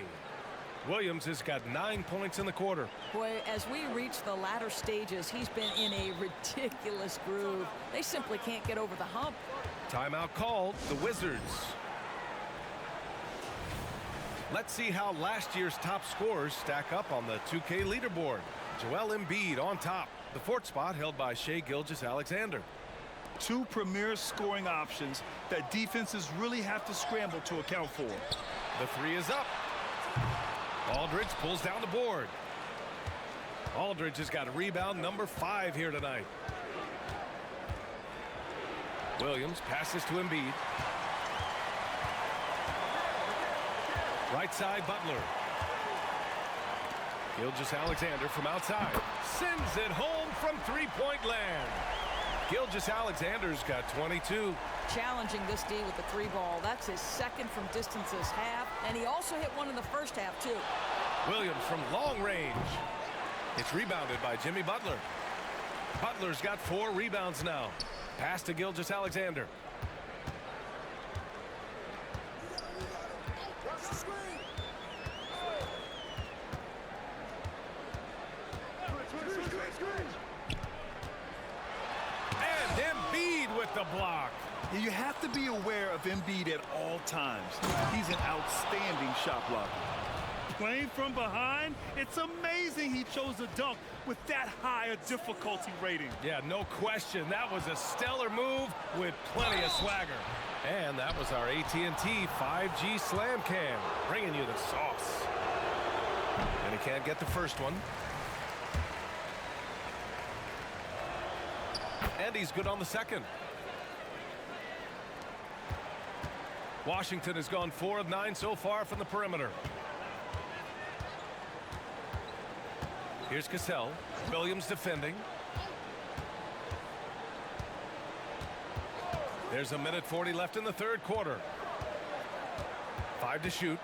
Williams has got 9 points in the quarter. Boy, as we reach the latter stages, he's been in a ridiculous groove. They simply can't get over the hump. Timeout called, the Wizards. Let's see how last year's top scorers stack up on the 2K leaderboard. Joel Embiid on top. The fourth spot held by Shai Gilgeous-Alexander. Two premier scoring options that defenses really have to scramble to account for. The three is up. Aldridge pulls down the board. Aldridge has got rebound number 5 here tonight. Williams passes to Embiid. Right side, Butler. Gilgeous-Alexander from outside. Sends it home from three-point land. Gilgeous-Alexander's got 22. Challenging this D with the 3 ball. That's his second from distance this half, and he also hit one in the first half, too. Williams from long range. It's rebounded by Jimmy Butler. Butler's got 4 rebounds now. Pass to Gilgeous-Alexander. And Embiid with the block. You have to be aware of Embiid at all times. He's an outstanding shot blocker. Playing from behind, it's amazing he chose a dunk with that high a difficulty rating. Yeah, no question. That was a stellar move with plenty of swagger. And that was our AT&T 5G Slam Cam, bringing you the sauce. And he can't get the first one. And he's good on the second. Washington has gone 4 of 9 so far from the perimeter. Here's Cassell. Williams defending. There's a minute 40 left in the third quarter. 5 to shoot.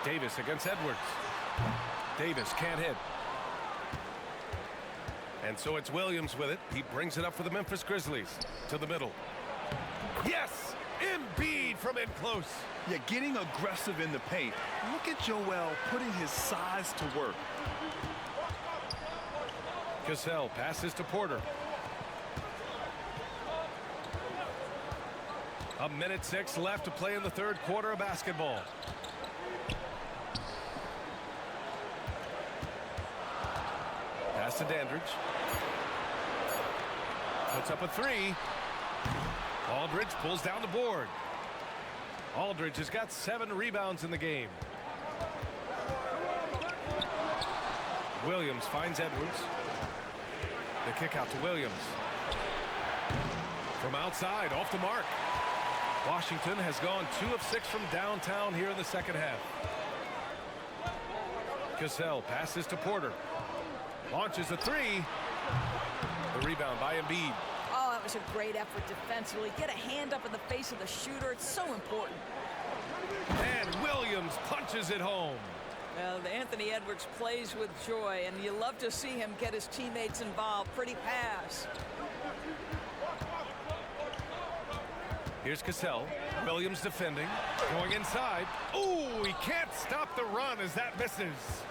Davis against Edwards. Davis can't hit. And so it's Williams with it. He brings it up for the Memphis Grizzlies. To the middle. Yes! Embiid from in close. Yeah, getting aggressive in the paint. Look at Joel putting his size to work. Cassell passes to Porter. A minute 6 left to play in the third quarter of basketball. Pass to Dandridge. Puts up a 3. Aldridge pulls down the board. Aldridge has got 7 rebounds in the game. Williams finds Edwards. The kick out to Williams. From outside, off the mark. Washington has gone 2 of 6 from downtown here in the second half. Cassell passes to Porter. Launches a 3. The rebound by Embiid. Oh, that was a great effort defensively. Get a hand up in the face of the shooter. It's so important. And Williams punches it home. Well, Anthony Edwards plays with joy, and you love to see him get his teammates involved. Pretty pass. Here's Cassell. Williams defending. Going inside. Ooh, he can't stop the run as that misses.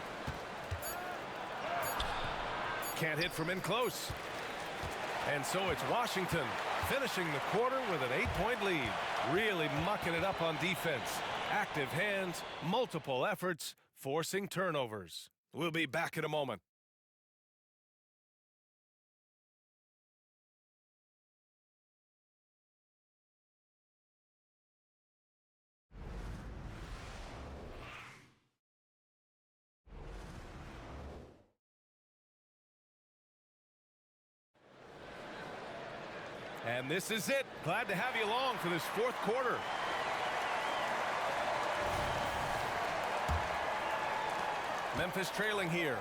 Can't hit from in close. And so it's Washington finishing the quarter with an 8-point lead. Really mucking it up on defense. Active hands, multiple efforts, forcing turnovers. We'll be back in a moment. And this is it. Glad to have you along for this fourth quarter. Memphis trailing here.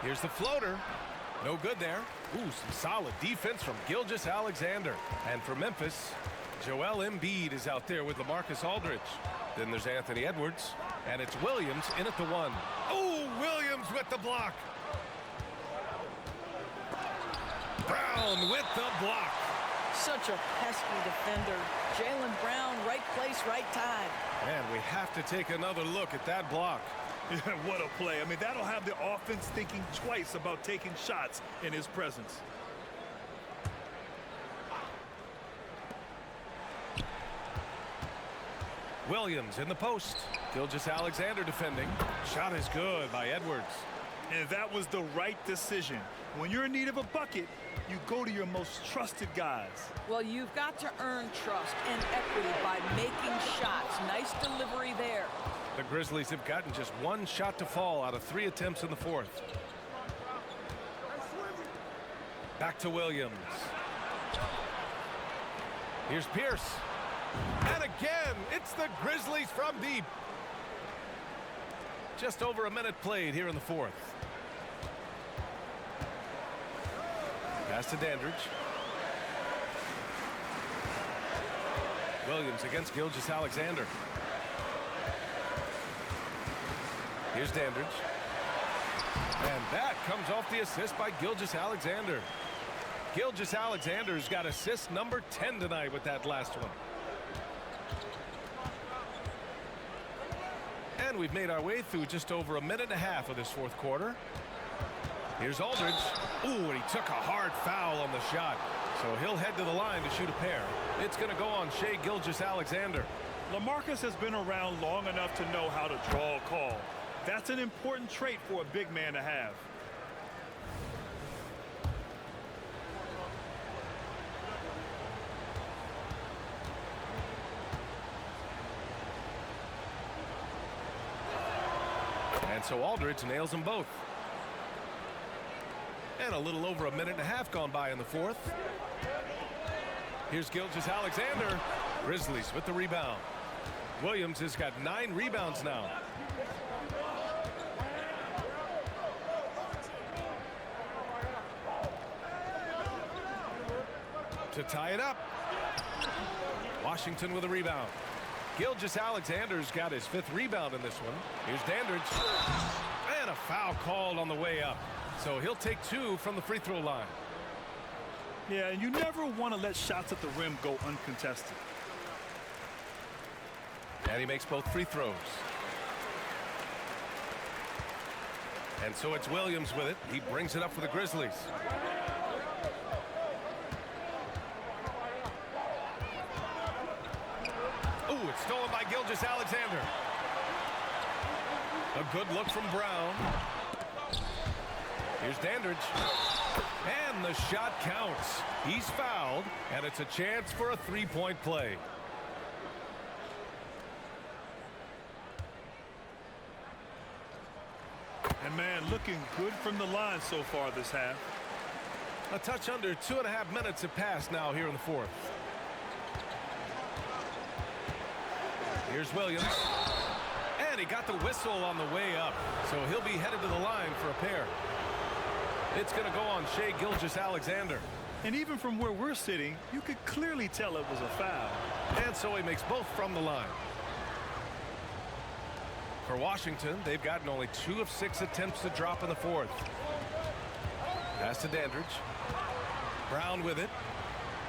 Here's the floater. No good there. Ooh, some solid defense from Gilgeous-Alexander. And for Memphis, Joel Embiid is out there with LaMarcus Aldridge. Then there's Anthony Edwards. And it's Williams in at the 1. Oh, Williams with the block. Brown with the block. Such a pesky defender. Jaylen Brown, right place, right time. And we have to take another look at that block. Yeah, what a play. I mean, that'll have the offense thinking twice about taking shots in his presence. Williams in the post. Gilgeous-Alexander defending. Shot is good by Edwards. And that was the right decision. When you're in need of a bucket, you go to your most trusted guys. Well, you've got to earn trust and equity by making shots. Nice delivery there. The Grizzlies have gotten just one shot to fall out of 3 attempts in the fourth. Back to Williams. Here's Pierce. And again, it's the Grizzlies from deep. Just over a minute played here in the fourth. Pass to Dandridge. Williams against Gilgeous-Alexander. Here's Dandridge. And that comes off the assist by Gilgeous-Alexander. Gilgeous-Alexander's got assist number 10 tonight with that last one. And we've made our way through just over a minute and a half of this fourth quarter. Here's Aldridge. Ooh, and he took a hard foul on the shot. So he'll head to the line to shoot a pair. It's going to go on Shai Gilgeous-Alexander. LaMarcus has been around long enough to know how to draw a call. That's an important trait for a big man to have. And so Aldridge nails them both. And a little over a minute and a half gone by in the fourth. Here's Gilgeous-Alexander. Grizzlies with the rebound. Williams has got 9 rebounds now. To tie it up. Washington with a rebound. Gilgeous-Alexander's got his 5th rebound in this one. Here's Dandridge. And a foul called on the way up. So he'll take 2 from the free throw line. Yeah, and you never want to let shots at the rim go uncontested. And he makes both free throws. And so it's Williams with it. He brings it up for the Grizzlies. Ooh, it's stolen by Gilgeous-Alexander. A good look from Brown. Here's Dandridge. And the shot counts. He's fouled, and it's a chance for a 3-point play. And man, looking good from the line so far this half. A touch under 2.5 minutes have passed now here in the fourth. Here's Williams. And he got the whistle on the way up. So he'll be headed to the line for a pair. It's going to go on Shai Gilgeous-Alexander. And even from where we're sitting, you could clearly tell it was a foul. And so he makes both from the line. For Washington, they've gotten only 2 of 6 attempts to drop in the fourth. Pass to Dandridge. Brown with it.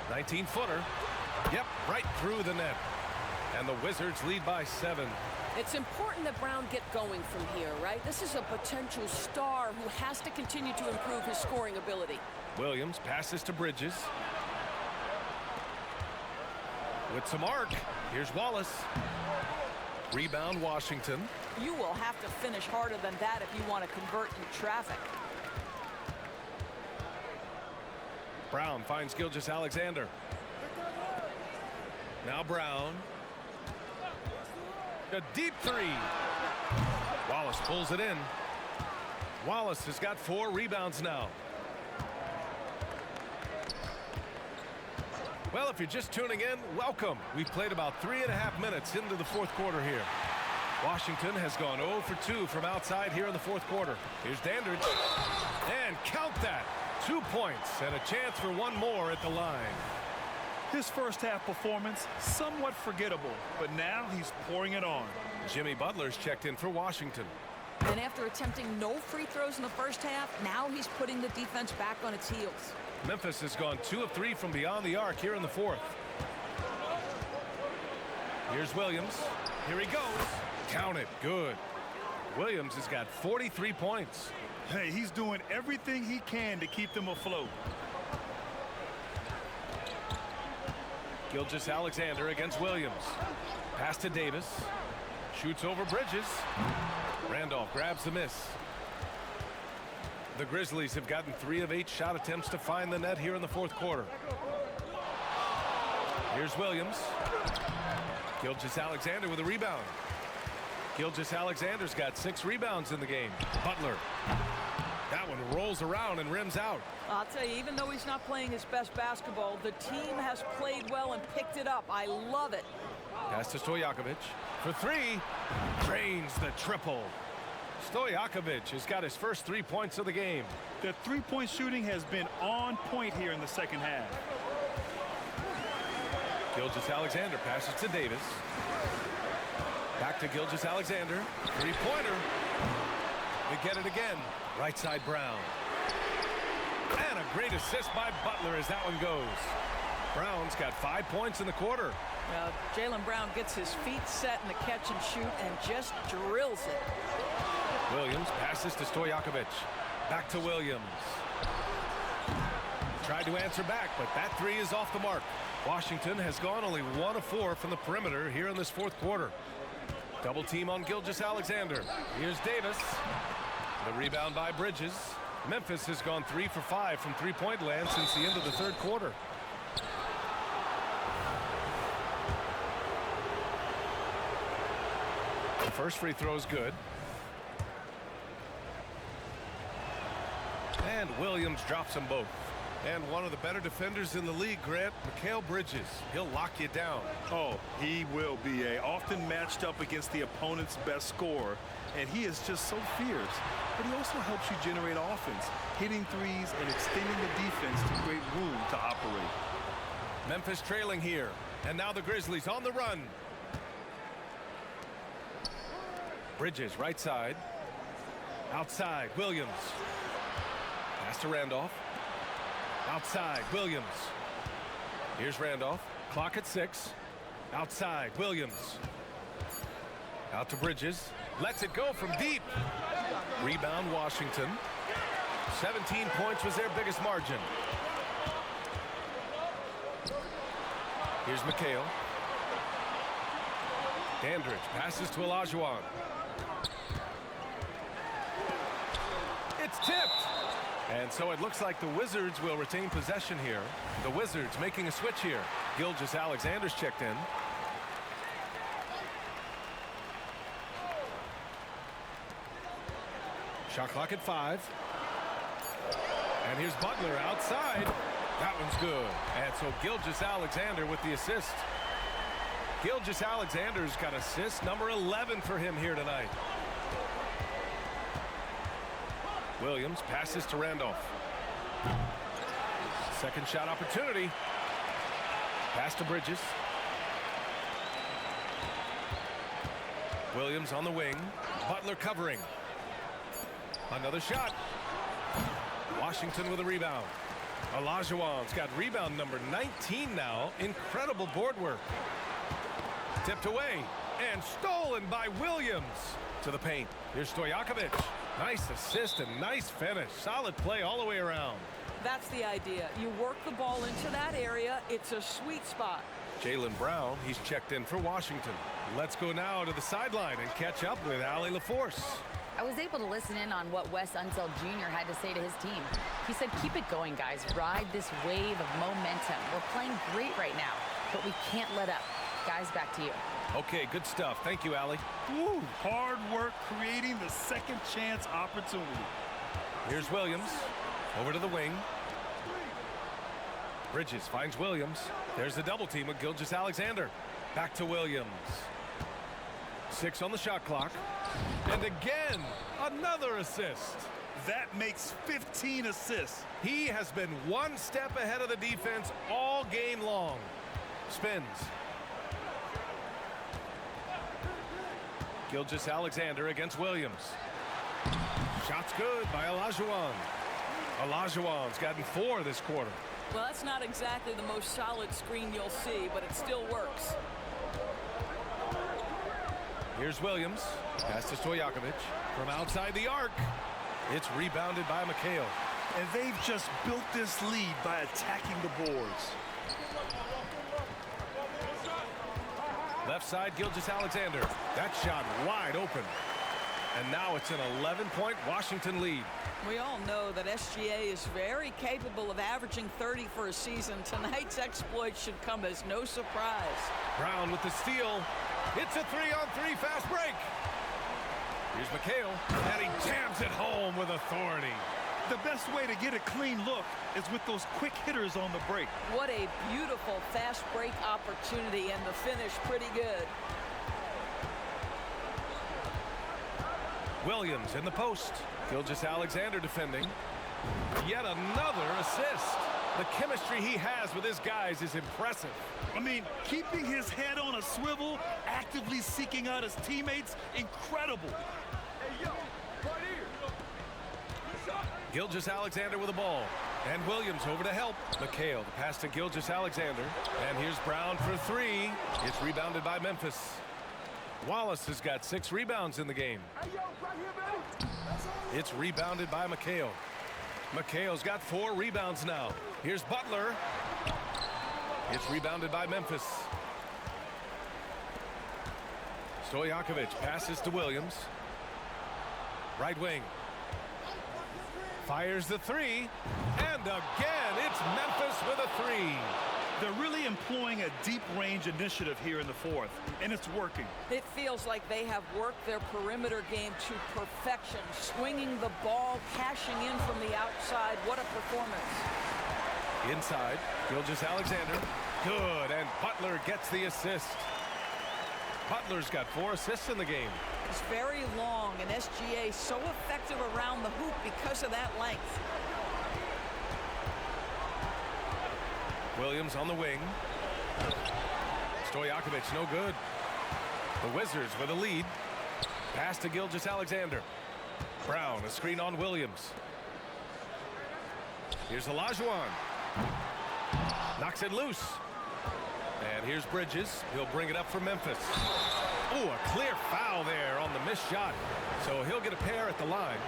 19-footer. Yep, right through the net. And the Wizards lead by 7. It's important that Brown get going from here, right? This is a potential star who has to continue to improve his scoring ability. Williams passes to Bridges. With some arc. Here's Wallace. Rebound Washington. You will have to finish harder than that if you want to convert in traffic. Brown finds Gilgeous-Alexander. Now Brown. A deep 3. Wallace pulls it in. Wallace has got 4 rebounds now. Well, if you're just tuning in, welcome. We've played about 3.5 minutes into the fourth quarter here. Washington has gone 0 for 2 from outside here in the fourth quarter. Here's Dandridge. And count that. 2 points and a chance for 1 more at the line. His first half performance, somewhat forgettable, but now he's pouring it on. Jimmy Butler's checked in for Washington. And after attempting no free throws in the first half, now he's putting the defense back on its heels. Memphis has gone 2 of 3 from beyond the arc here in the fourth. Here's Williams. Here he goes. Count it. Good. Williams has got 43 points. Hey, he's doing everything he can to keep them afloat. Gilgeous-Alexander against Williams. Pass to Davis. Shoots over Bridges. Randolph grabs the miss. The Grizzlies have gotten 3 of 8 shot attempts to find the net here in the fourth quarter. Here's Williams. Gilgeous-Alexander with a rebound. Gilgeous-Alexander's got 6 rebounds in the game. Butler. That one rolls around and rims out. I'll tell you, even though he's not playing his best basketball, the team has played well and picked it up. I love it. Pass to Stojakovic. For 3. Drains the triple. Stojakovic has got his first 3 points of the game. The three-point shooting has been on point here in the second half. Gilgeous-Alexander passes to Davis. Back to Gilgeous-Alexander. 3-pointer. They get it again. Right side Brown. And a great assist by Butler as that one goes. Brown's got 5 points in the quarter. Jaylen Brown gets his feet set in the catch and shoot and just drills it. Williams passes to Stojakovic. Back to Williams. Tried to answer back, but that 3 is off the mark. Washington has gone only 1 of 4 from the perimeter here in this fourth quarter. Double team on Gilgeous-Alexander. Here's Davis. The rebound by Bridges. Memphis has gone 3 for 5 from three-point land since the end of the third quarter. The first free throw is good. And Williams drops them both. And one of the better defenders in the league, Grant, Mikal Bridges. He'll lock you down. Oh, he will be often matched up against the opponent's best scorer, and he is just so fierce. But he also helps you generate offense, hitting threes and extending the defense to create room to operate. Memphis trailing here, and now the Grizzlies on the run. Bridges right side. Outside, Williams. Pass to Randolph. Outside, Williams. Here's Randolph. Clock at 6. Outside, Williams. Out to Bridges. Lets it go from deep. Rebound, Washington. 17 points was their biggest margin. Here's Mikal. Dandridge passes to Olajuwon. It's tipped. And so it looks like the Wizards will retain possession here. The Wizards making a switch here. Gilgeous-Alexander's checked in. Shot clock at 5. And here's Butler outside. That one's good. And so Gilgeous-Alexander with the assist. Gilgeous-Alexander's got assist number 11 for him here tonight. Williams passes to Randolph. Second shot opportunity. Pass to Bridges. Williams on the wing. Butler covering. Another shot. Washington with a rebound. Olajuwon's got rebound number 19 now. Incredible board work. Tipped away and stolen by Williams. To the paint. Here's Stojakovic. Nice assist and nice finish. Solid play all the way around. That's the idea. You work the ball into that area. It's a sweet spot. Jaylen Brown, he's checked in for Washington. Let's go now to the sideline and catch up with Allie LaForce. I was able to listen in on what Wes Unseld Jr. had to say to his team. He said, keep it going, guys. Ride this wave of momentum. We're playing great right now, but we can't let up. Guys, back to you. Okay, good stuff. Thank you, Allie. Woo, hard work creating the second chance opportunity. Here's Williams. Over to the wing. Bridges finds Williams. There's the double team with Gilgeous-Alexander. Back to Williams. 6 on the shot clock. And again, another assist. That makes 15 assists. He has been one step ahead of the defense all game long. Spins. Gilgeous-Alexander against Williams. Shot's good by Olajuwon. Olajuwon's gotten 4 this quarter. Well, that's not exactly the most solid screen you'll see, but it still works. Here's Williams. Pass to Stojakovic. From outside the arc. It's rebounded by McHale. And they've just built this lead by attacking the boards. Left side, Gilgeous-Alexander. That shot wide open. And now it's an 11-point Washington lead. We all know that SGA is very capable of averaging 30 for a season. Tonight's exploit should come as no surprise. Brown with the steal. It's a 3-on-3 fast break. Here's McHale, and he jams it home with authority. The best way to get a clean look is with those quick hitters on the break. What a beautiful fast break opportunity, and the finish pretty good. Williams in the post. Gilgeous-Alexander defending. Yet another assist. The chemistry he has with his guys is impressive. I mean, keeping his head on a swivel, actively seeking out his teammates, incredible. Hey, yo, right here. Gilgeous-Alexander with the ball. And Williams over to help. McHale, the pass to Gilgeous-Alexander. And here's Brown for 3. It's rebounded by Memphis. Wallace has got 6 rebounds in the game. It's rebounded by McHale. McHale's got 4 rebounds now. Here's Butler. It's rebounded by Memphis. Stojakovic passes to Williams. Right wing. Fires the 3. And again, it's Memphis with a 3. They're really employing a deep-range initiative here in the fourth, and it's working. It feels like they have worked their perimeter game to perfection, swinging the ball, cashing in from the outside. What a performance. Inside, Gilgeous-Alexander. Good, and Butler gets the assist. Butler's got 4 assists in the game. It's very long, and SGA so effective around the hoop because of that length. Williams on the wing. Stojakovic no good. The Wizards with a lead. Pass to Gilgeous-Alexander. Brown, a screen on Williams. Here's Olajuwon. Knocks it loose. And here's Bridges. He'll bring it up for Memphis. Oh, a clear foul there on the missed shot. So he'll get a pair at the line.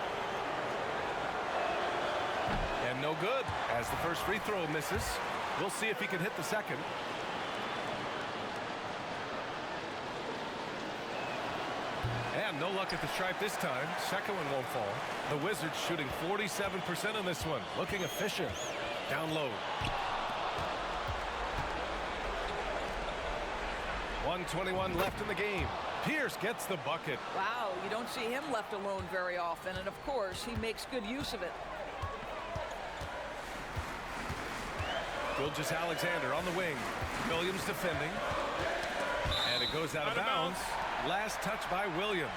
And no good as the first free throw misses. We'll see if he can hit the second. And no luck at the stripe this time. Second one won't fall. The Wizards shooting 47% on this one. Looking efficient. Down low. 1:21 left in the game. Pierce gets the bucket. Wow, you don't see him left alone very often. And of course, he makes good use of it. Gilgeous-Alexander on the wing. Williams defending. And it goes out of bounds. Last touch by Williams.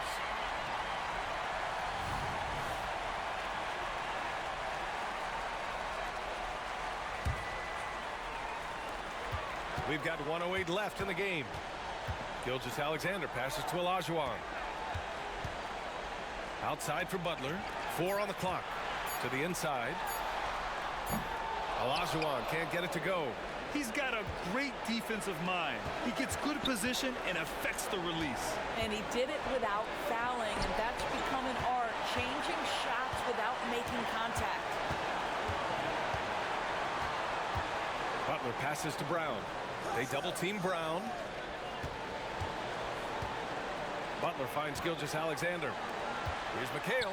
We've got 1:08 left in the game. Gilgeous-Alexander passes to Olajuwon. Outside for Butler. 4 on the clock. To the inside. Olajuwon can't get it to go. He's got a great defensive mind. He gets good position and affects the release. And he did it without fouling, and that's become an art, changing shots without making contact. Butler passes to Brown. They double team Brown. Butler finds Gilgeous-Alexander. Here's McHale.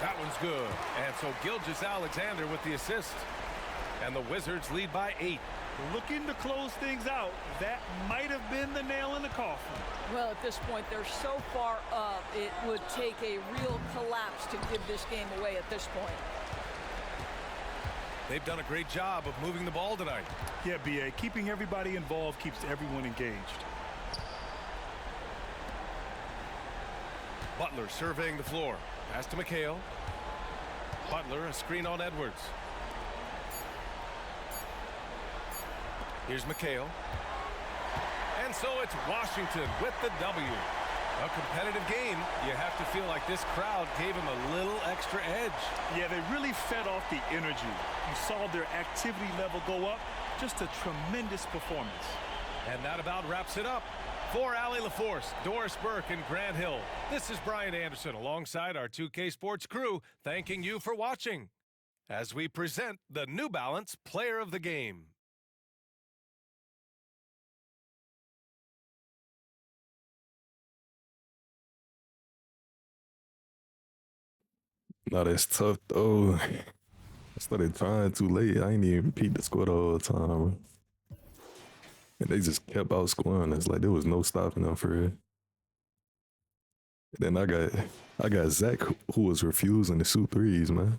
That one's good. And so Gilgeous-Alexander with the assist. And the Wizards lead by 8. Looking to close things out. That might have been the nail in the coffin. Well, at this point, they're so far up, it would take a real collapse to give this game away at this point. They've done a great job of moving the ball tonight. Yeah, B.A. Keeping everybody involved keeps everyone engaged. Butler surveying the floor. Pass to McHale. Butler, a screen on Edwards. Here's McHale. And so it's Washington with the W. A competitive game. You have to feel like this crowd gave him a little extra edge. Yeah, they really fed off the energy. You saw their activity level go up. Just a tremendous performance. And that about wraps it up. For Allie LaForce, Doris Burke, and Grant Hill, this is Brian Anderson alongside our 2K Sports crew, thanking you for watching as we present the New Balance Player of the Game. No, that's tough though. I started trying too late. I ain't even peeped the score the whole time, bro. And they just kept outscoring us. Like there was no stopping them for real. Then I got Zach who was refusing to shoot threes, man.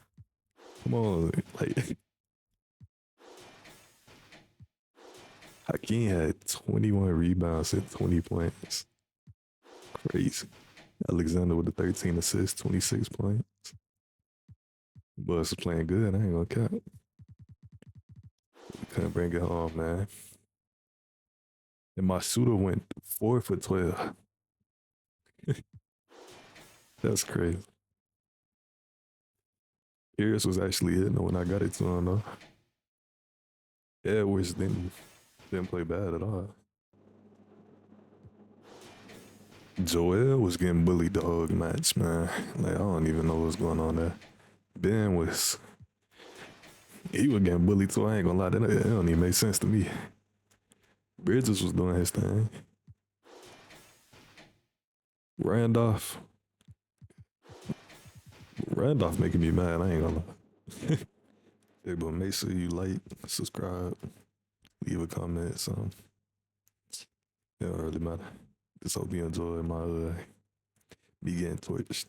Come on, like Hakeem had 21 rebounds and 20 points. Crazy. Alexander with the 13 assists, 26 points. Buzz was playing good, I ain't gonna cap. Couldn't bring it home, man. And my shooter went 4 for 12. That's crazy. Harris was actually hitting when I got it to him, though. Edwards didn't play bad at all. Joel was getting bullied the whole match, man. Like, I don't even know what's going on there. Ben was getting bullied too. I ain't gonna lie, that don't even make sense to me. Bridges was doing his thing. Randolph making me mad, I ain't gonna lie. Hey, but make sure you like, subscribe, leave a comment, something. It don't really matter. Just hope you enjoy my me getting torched.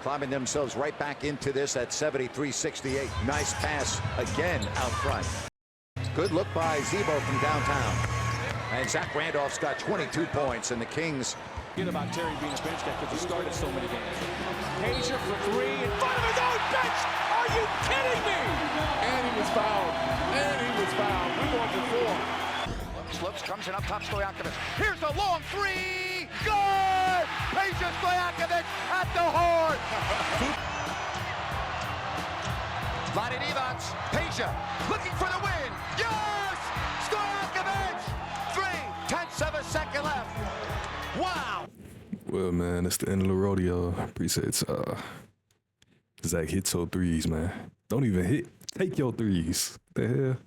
Climbing themselves right back into this at 73-68. Nice pass again out front. Good look by Zebo from downtown. And Zach Randolph's got 22 points, and the Kings. Forget about Terry being a bench guy because he started so many games. Pager for three in front of his own bench. Are you kidding me? And he was fouled. We're going for 4. Looks, comes in up top, Stojakovic. Here's a long three. Good! Peja Stojakovic at the horn. Vlade Divac, Peja looking for the win. Yes! Stojakovic! 3/10 of a second left. Wow! Well, man, that's the end of the rodeo. Appreciate Zach, hit your threes, man. Don't even hit. Take your threes. What the hell?